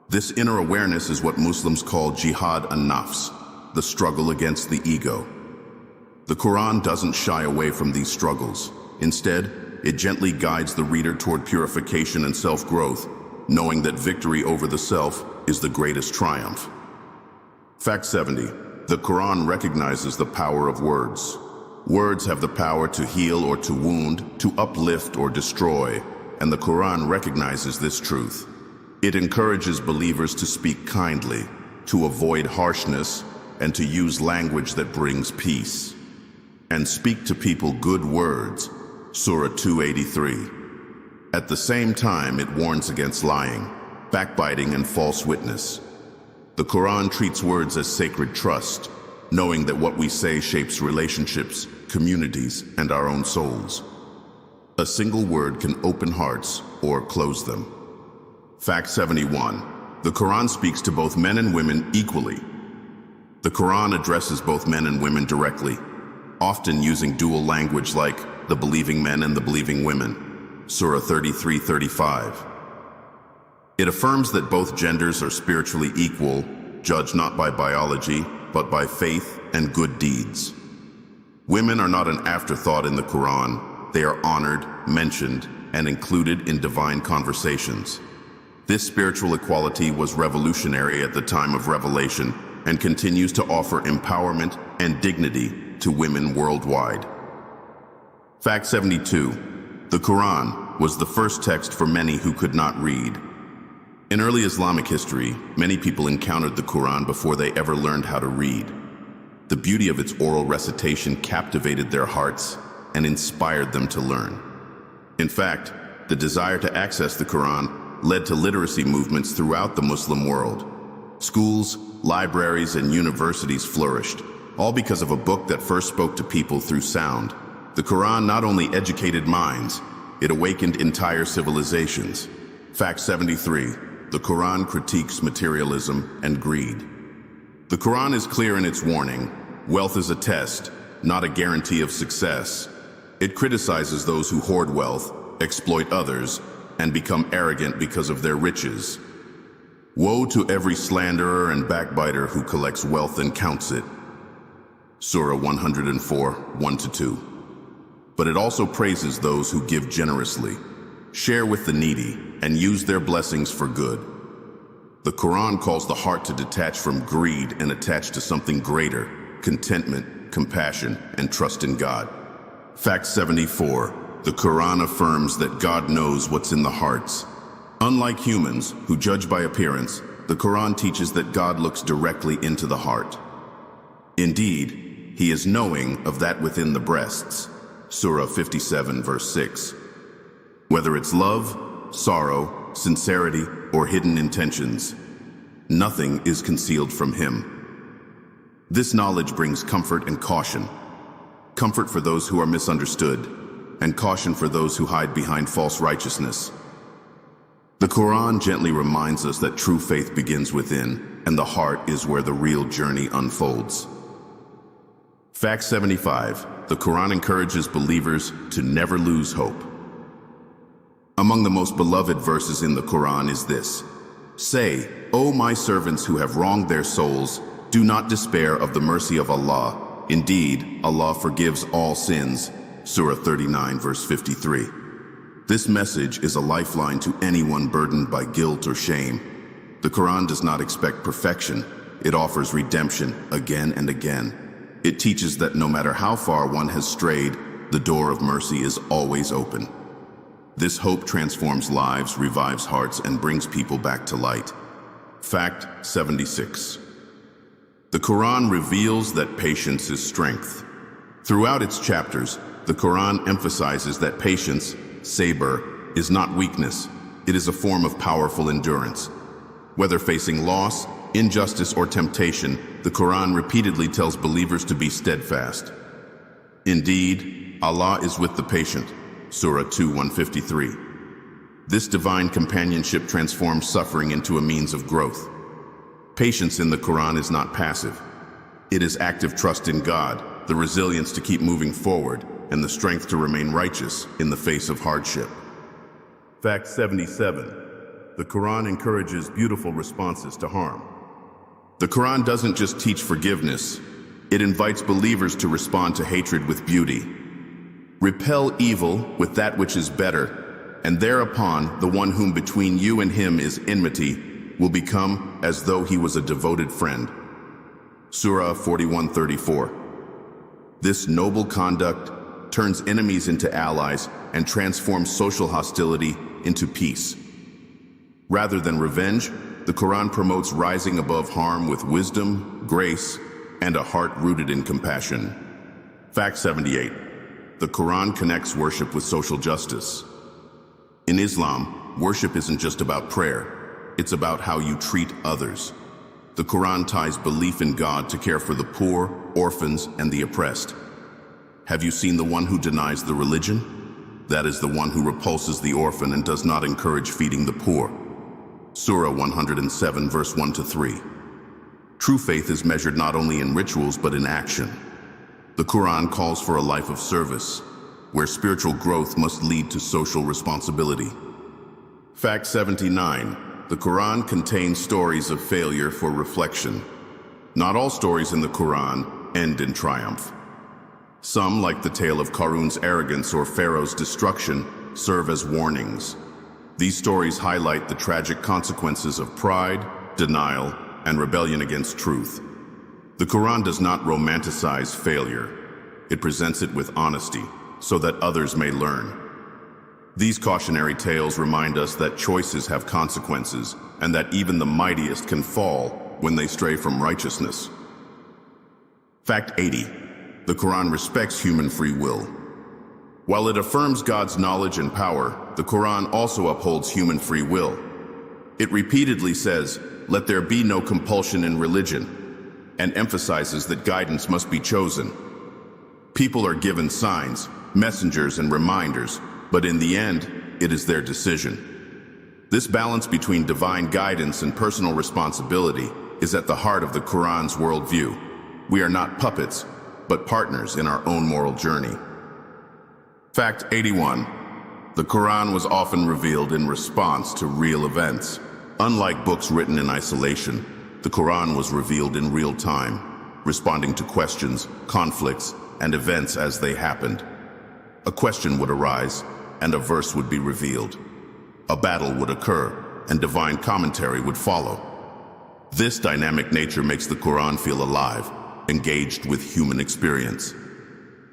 This inner awareness is what Muslims call jihad an-nafs, the struggle against the ego. The Quran doesn't shy away from these struggles. Instead, it gently guides the reader toward purification and self-growth, knowing that victory over the self is the greatest triumph. Fact 70. The Quran recognizes the power of words. Words have the power to heal or to wound, to uplift or destroy, and the Quran recognizes this truth. It encourages believers to speak kindly, to avoid harshness, and to use language that brings peace. And speak to people good words, Surah 283. At the same time, it warns against lying, backbiting, and false witness. The Quran treats words as sacred trust, knowing that what we say shapes relationships, communities, and our own souls. A single word can open hearts or close them. Fact 71. The Quran speaks to both men and women equally. The Quran addresses both men and women directly, often using dual language like the believing men and the believing women, Surah 33:35. It affirms that both genders are spiritually equal, judged not by biology, but by faith and good deeds. Women are not an afterthought in the Quran. They are honored, mentioned, and included in divine conversations. This spiritual equality was revolutionary at the time of revelation and continues to offer empowerment and dignity to women worldwide. Fact 72. The Quran was the first text for many who could not read. In early Islamic history, many people encountered the Quran before they ever learned how to read. The beauty of its oral recitation captivated their hearts and inspired them to learn. In fact, the desire to access the Quran led to literacy movements throughout the Muslim world. Schools, libraries, and universities flourished, all because of a book that first spoke to people through sound. The Quran not only educated minds, it awakened entire civilizations. Fact 73. The Quran critiques materialism and greed. The Quran is clear in its warning: wealth is a test, not a guarantee of success. It criticizes those who hoard wealth, exploit others, and become arrogant because of their riches. Woe to every slanderer and backbiter who collects wealth and counts it. Surah 104, 1-2. But it also praises those who give generously, share with the needy, and use their blessings for good. The Quran calls the heart to detach from greed and attach to something greater: contentment, compassion, and trust in God. Fact 74. The Quran affirms that God knows what's in the hearts. Unlike humans, who judge by appearance, the Quran teaches that God looks directly into the heart. Indeed, He is knowing of that within the breasts. Surah 57, verse 6. Whether it's love, sorrow, sincerity, or hidden intentions, nothing is concealed from Him. This knowledge brings comfort and caution. Comfort for those who are misunderstood, and caution for those who hide behind false righteousness. The Quran gently reminds us that true faith begins within, and the heart is where the real journey unfolds. Fact 75. The Quran encourages believers to never lose hope. Among the most beloved verses in the Quran is this: Say, O my servants who have wronged their souls, do not despair of the mercy of Allah. Indeed, Allah forgives all sins. Surah 39, verse 53. This message is a lifeline to anyone burdened by guilt or shame. The Quran does not expect perfection. It offers redemption again and again. It teaches that no matter how far one has strayed, the door of mercy is always open. This hope transforms lives, revives hearts, and brings people back to light. Fact 76. The Quran reveals that patience is strength. Throughout its chapters, the Quran emphasizes that patience, sabr, is not weakness. It is a form of powerful endurance. Whether facing loss, injustice, or temptation, the Quran repeatedly tells believers to be steadfast. Indeed, Allah is with the patient. Surah 2:153. This divine companionship transforms suffering into a means of growth. Patience in the Quran is not passive. It is active trust in God, the resilience to keep moving forward, and the strength to remain righteous in the face of hardship. Fact 77. The Quran encourages beautiful responses to harm. The Quran doesn't just teach forgiveness, it invites believers to respond to hatred with beauty. Repel evil with that which is better, and thereupon the one whom between you and him is enmity will become as though he was a devoted friend. Surah 41:34. This noble conduct turns enemies into allies and transforms social hostility into peace. Rather than revenge, the Quran promotes rising above harm with wisdom, grace, and a heart rooted in compassion. Fact 78. The Quran connects worship with social justice. In Islam, worship isn't just about prayer. It's about how you treat others. The Quran ties belief in God to care for the poor, orphans, and the oppressed. Have you seen the one who denies the religion? That is the one who repulses the orphan and does not encourage feeding the poor. Surah 107, verse 1-3. True faith is measured not only in rituals but in action. The Quran calls for a life of service, where spiritual growth must lead to social responsibility. Fact 79. The Quran contains stories of failure for reflection. Not all stories in the Quran end in triumph. Some, like the tale of Qarun's arrogance or Pharaoh's destruction, serve as warnings. These stories highlight the tragic consequences of pride, denial, and rebellion against truth. The Quran does not romanticize failure. It presents it with honesty, so that others may learn. These cautionary tales remind us that choices have consequences, and that even the mightiest can fall when they stray from righteousness. Fact 80. The Quran respects human free will. While it affirms God's knowledge and power, the Quran also upholds human free will. It repeatedly says, "Let there be no compulsion in religion," and emphasizes that guidance must be chosen. People are given signs, messengers, and reminders, but in the end, it is their decision. This balance between divine guidance and personal responsibility is at the heart of the Quran's worldview. We are not puppets, but partners in our own moral journey. Fact 81. The Quran was often revealed in response to real events. Unlike books written in isolation, the Quran was revealed in real time, responding to questions, conflicts, and events as they happened. A question would arise, and a verse would be revealed. A battle would occur, and divine commentary would follow. This dynamic nature makes the Quran feel alive, engaged with human experience.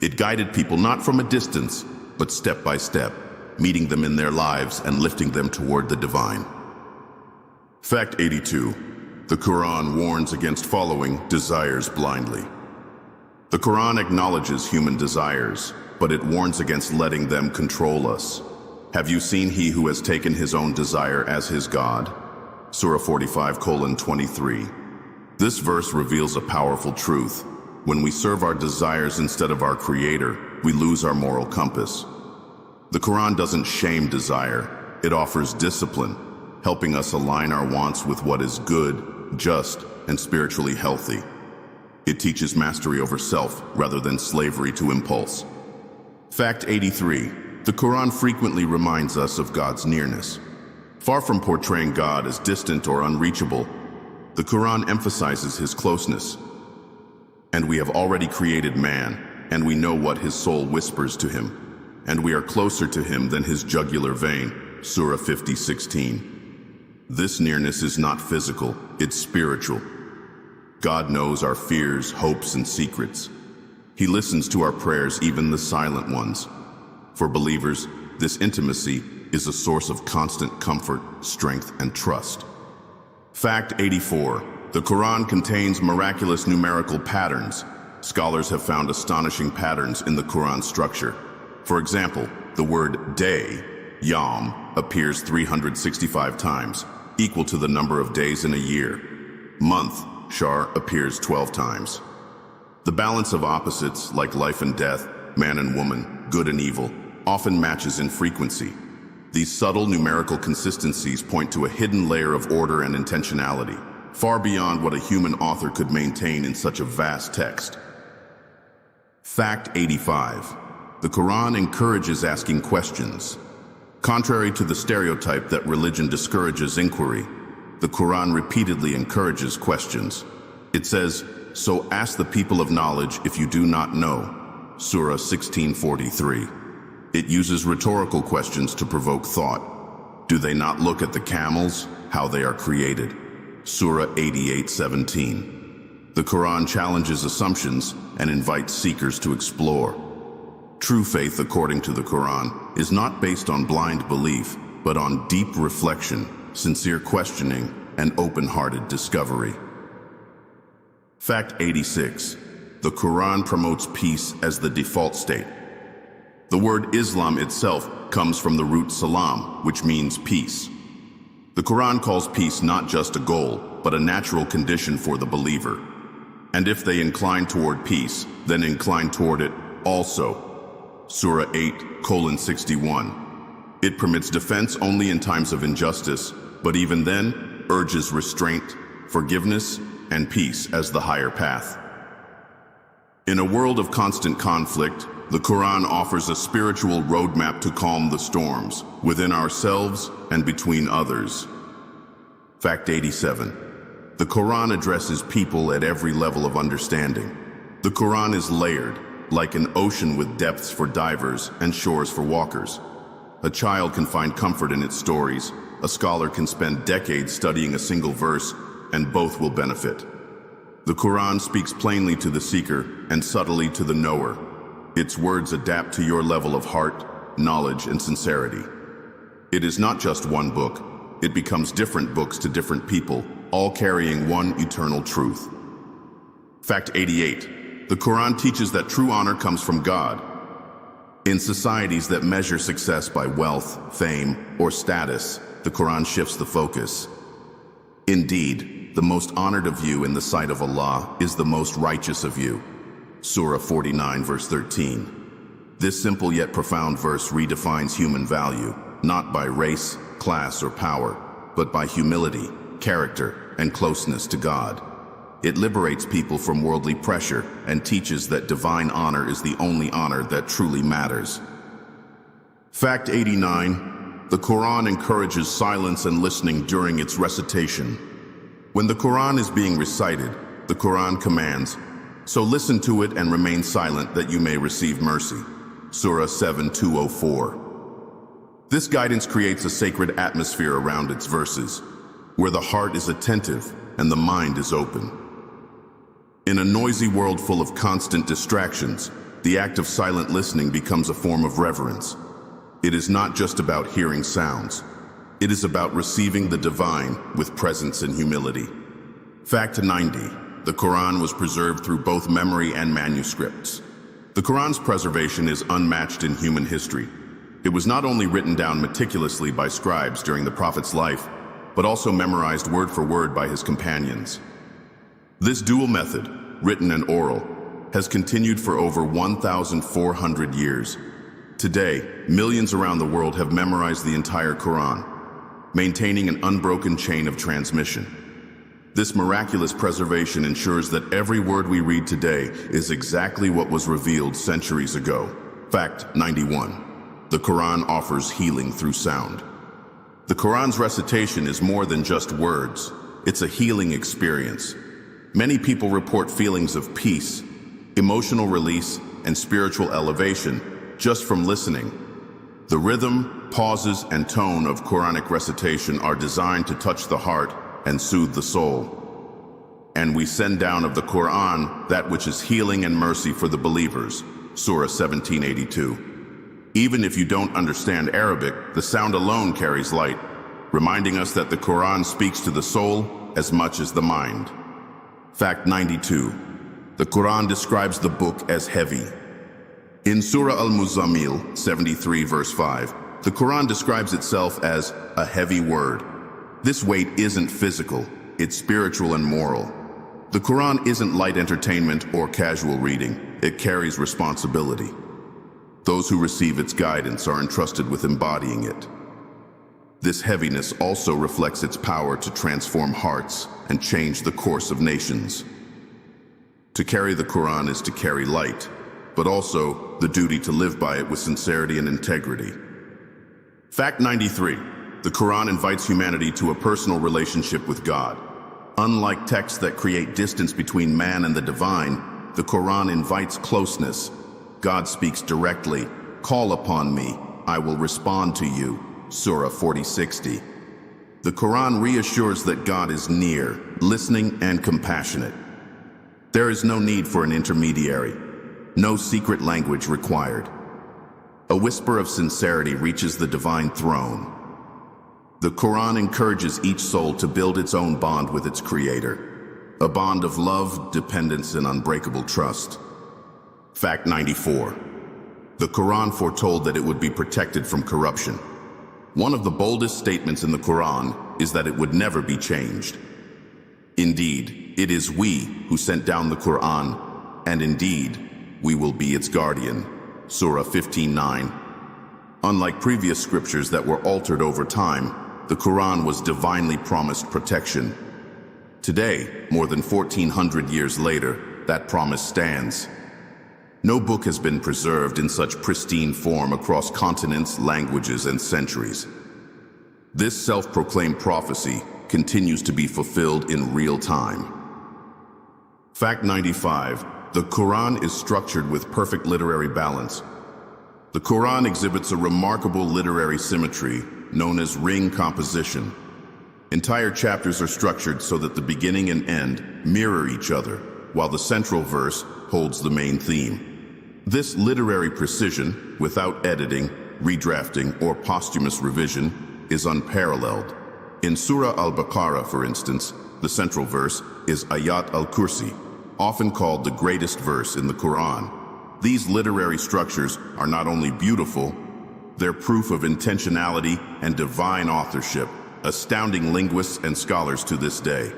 It guided people not from a distance, but step by step, meeting them in their lives and lifting them toward the divine. Fact 82. The Quran warns against following desires blindly. The Quran acknowledges human desires, but it warns against letting them control us. Have you seen he who has taken his own desire as his God? Surah 45:23. This verse reveals a powerful truth. When we serve our desires instead of our Creator, we lose our moral compass. The Quran doesn't shame desire, it offers discipline, helping us align our wants with what is good, just, and spiritually healthy. It teaches mastery over self rather than slavery to impulse. Fact 83. The Quran frequently reminds us of God's nearness. Far from portraying God as distant or unreachable, the Quran emphasizes his closeness. And we have already created man, and we know what his soul whispers to him. And we are closer to him than his jugular vein, Surah 50:16. This nearness is not physical, it's spiritual. God knows our fears, hopes, and secrets. He listens to our prayers, even the silent ones. For believers, this intimacy is a source of constant comfort, strength, and trust. Fact 84. The Quran contains miraculous numerical patterns. Scholars have found astonishing patterns in the Quran structure. For example, the word day, yom, appears 365 times, equal to the number of days in a year. Month, shahr, appears 12 times. The balance of opposites, like life and death, man and woman, good and evil, often matches in frequency. These subtle numerical consistencies point to a hidden layer of order and intentionality, far beyond what a human author could maintain in such a vast text. Fact 85. The Quran encourages asking questions. Contrary to the stereotype that religion discourages inquiry, the Quran repeatedly encourages questions. It says, "So ask the people of knowledge if you do not know," Surah 16:43. It uses rhetorical questions to provoke thought. Do they not look at the camels, how they are created? Surah 88:17. The Quran challenges assumptions and invites seekers to explore. True faith, according to the Quran, is not based on blind belief, but on deep reflection, sincere questioning, and open-hearted discovery. Fact 86. The Quran promotes peace as the default state. The word Islam itself comes from the root salam, which means peace. The Quran calls peace not just a goal, but a natural condition for the believer. And if they incline toward peace, then incline toward it also. Surah 8:61. It permits defense only in times of injustice, but even then urges restraint, forgiveness, and peace as the higher path. In a world of constant conflict, the Quran offers a spiritual roadmap to calm the storms within ourselves and between others. Fact 87. The Quran addresses people at every level of understanding. The Quran is layered, like an ocean with depths for divers and shores for walkers. A child can find comfort in its stories. A scholar can spend decades studying a single verse, and both will benefit. The Quran speaks plainly to the seeker and subtly to the knower. Its words adapt to your level of heart, knowledge, and sincerity. It is not just one book. It becomes different books to different people, all carrying one eternal truth. Fact 88. The Quran teaches that true honor comes from God. In societies that measure success by wealth, fame, or status, the Quran shifts the focus. Indeed, the most honored of you in the sight of Allah is the most righteous of you. Surah 49:13. This simple yet profound verse redefines human value, not by race, class, or power, but by humility, character, and closeness to God. It liberates people from worldly pressure and teaches that divine honor is the only honor that truly matters. Fact 89. The Quran encourages silence and listening during its recitation. When the Quran is being recited, the Quran commands, "So listen to it and remain silent that you may receive mercy." Surah 7:204. This guidance creates a sacred atmosphere around its verses, where the heart is attentive and the mind is open. In a noisy world full of constant distractions, the act of silent listening becomes a form of reverence. It is not just about hearing sounds. It is about receiving the divine with presence and humility. Fact 90. The Quran was preserved through both memory and manuscripts. The Quran's preservation is unmatched in human history. It was not only written down meticulously by scribes during the Prophet's life, but also memorized word for word by his companions. This dual method, written and oral, has continued for over 1,400 years. Today, millions around the world have memorized the entire Quran, maintaining an unbroken chain of transmission. This miraculous preservation ensures that every word we read today is exactly what was revealed centuries ago. Fact 91. The Quran offers healing through sound. The Quran's recitation is more than just words. It's a healing experience. Many people report feelings of peace, emotional release, and spiritual elevation just from listening. The rhythm, pauses, and tone of Quranic recitation are designed to touch the heart and soothe the soul. And we send down of the Quran that which is healing and mercy for the believers. Surah 1782. Even if you don't understand Arabic, the sound alone carries light, reminding us that the Quran speaks to the soul as much as the mind. Fact 92. The Quran describes the book as heavy. In Surah Al-Muzammil 73 verse 5, the Quran describes itself as a heavy word. This weight isn't physical, it's spiritual and moral. The Quran isn't light entertainment or casual reading, it carries responsibility. Those who receive its guidance are entrusted with embodying it. This heaviness also reflects its power to transform hearts and change the course of nations. To carry the Quran is to carry light, but also the duty to live by it with sincerity and integrity. Fact 93. The Quran invites humanity to a personal relationship with God. Unlike texts that create distance between man and the divine, the Quran invites closeness. God speaks directly, "Call upon me, I will respond to you." Surah 40:60. The Quran reassures that God is near, listening, and compassionate. There is no need for an intermediary, no secret language required. A whisper of sincerity reaches the divine throne. The Quran encourages each soul to build its own bond with its creator, a bond of love, dependence, and unbreakable trust. Fact 94. The Quran foretold that it would be protected from corruption. One of the boldest statements in the Quran is that it would never be changed. Indeed, it is we who sent down the Quran, and indeed, we will be its guardian. Surah 15:9. Unlike previous scriptures that were altered over time, the Quran was divinely promised protection. Today, more than 1400 years later, that promise stands. No book has been preserved in such pristine form across continents, languages, and centuries. This self-proclaimed prophecy continues to be fulfilled in real time. Fact 95. The Quran is structured with perfect literary balance. The Quran exhibits a remarkable literary symmetry known as ring composition. Entire chapters are structured so that the beginning and end mirror each other, while the central verse holds the main theme. This literary precision, without editing, redrafting, or posthumous revision, is unparalleled. In Surah al-Baqarah, for instance, the central verse is Ayat al-Kursi, often called the greatest verse in the Quran. These literary structures are not only beautiful, they're proof of intentionality and divine authorship, astounding linguists and scholars to this day.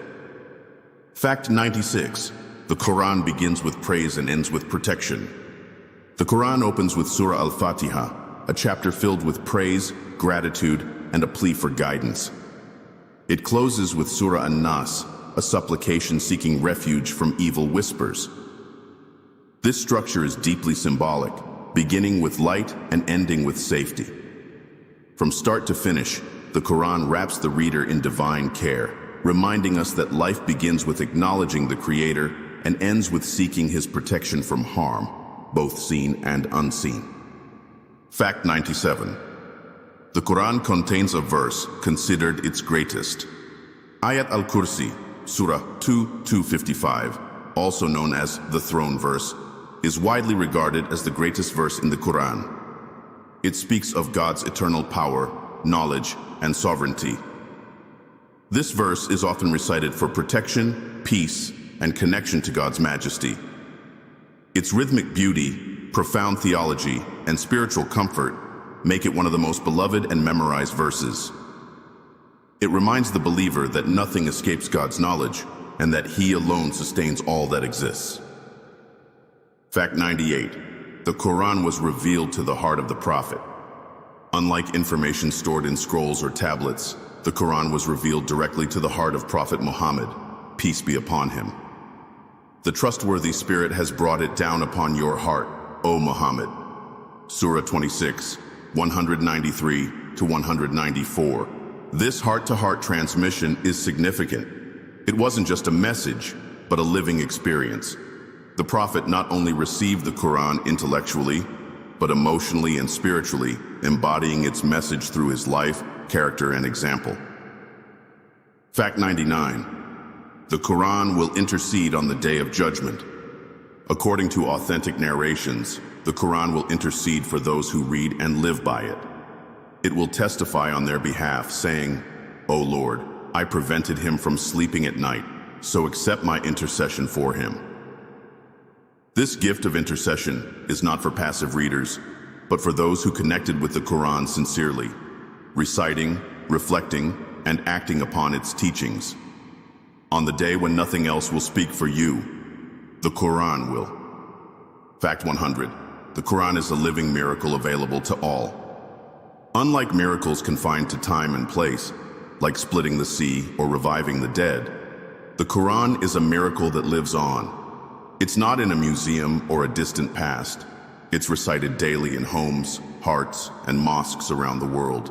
Fact 96. The Quran begins with praise and ends with protection. The Quran opens with Surah al-Fatiha, a chapter filled with praise, gratitude, and a plea for guidance. It closes with Surah an-Nas, a supplication seeking refuge from evil whispers. This structure is deeply symbolic, beginning with light and ending with safety. From start to finish, the Quran wraps the reader in divine care, reminding us that life begins with acknowledging the Creator and ends with seeking His protection from harm, both seen and unseen. Fact 97. The Quran contains a verse considered its greatest. Ayat al-Kursi, Surah 2:255, also known as the throne verse, is widely regarded as the greatest verse in the Quran. It speaks of God's eternal power, knowledge, and sovereignty. This verse is often recited for protection, peace, and connection to God's majesty. Its rhythmic beauty, profound theology, and spiritual comfort make it one of the most beloved and memorized verses. It reminds the believer that nothing escapes God's knowledge and that He alone sustains all that exists. Fact 98. The Quran was revealed to the heart of the Prophet. Unlike information stored in scrolls or tablets, the Quran was revealed directly to the heart of Prophet Muhammad, peace be upon him. The trustworthy Spirit has brought it down upon your heart, O Muhammad. Surah 26, 193 to 194. This heart-to-heart transmission is significant. It wasn't just a message, but a living experience. The Prophet not only received the Quran intellectually, but emotionally and spiritually, embodying its message through his life, character, and example. Fact 99. The Quran will intercede on the Day of Judgment. According to authentic narrations, the Quran will intercede for those who read and live by it. It will testify on their behalf, saying, "O Lord, I prevented him from sleeping at night, so accept my intercession for him." This gift of intercession is not for passive readers, but for those who connected with the Quran sincerely, reciting, reflecting, and acting upon its teachings. On the day when nothing else will speak for you, the Quran will. Fact 100. The Quran is a living miracle available to all. Unlike miracles confined to time and place, like splitting the sea or reviving the dead, the Quran is a miracle that lives on. It's not in a museum or a distant past. It's recited daily in homes, hearts, and mosques around the world.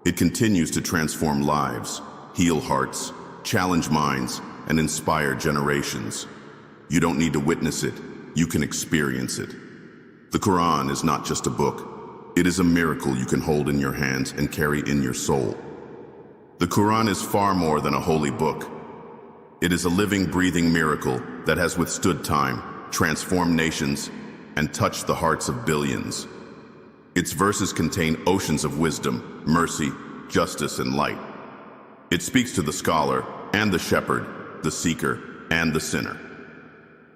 It continues to transform lives, heal hearts, challenge minds, and inspire generations. You don't need to witness it, you can experience it. The Quran is not just a book. It is a miracle you can hold in your hands and carry in your soul. The Quran is far more than a holy book. It is a living, breathing miracle that has withstood time, transformed nations, and touched the hearts of billions. Its verses contain oceans of wisdom, mercy, justice, and light. It speaks to the scholar and the shepherd, the seeker and the sinner.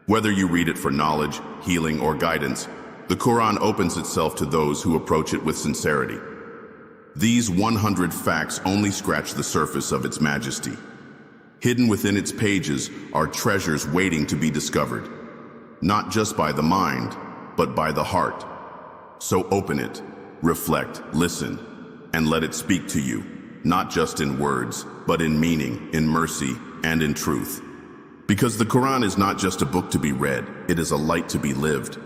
Whether you read it for knowledge, healing, or guidance, the Quran opens itself to those who approach it with sincerity. These 100 facts only scratch the surface of its majesty. Hidden within its pages are treasures waiting to be discovered, not just by the mind, but by the heart. So open it, reflect, listen, and let it speak to you, not just in words, but in meaning, in mercy, and in truth. Because the Quran is not just a book to be read, it is a light to be lived.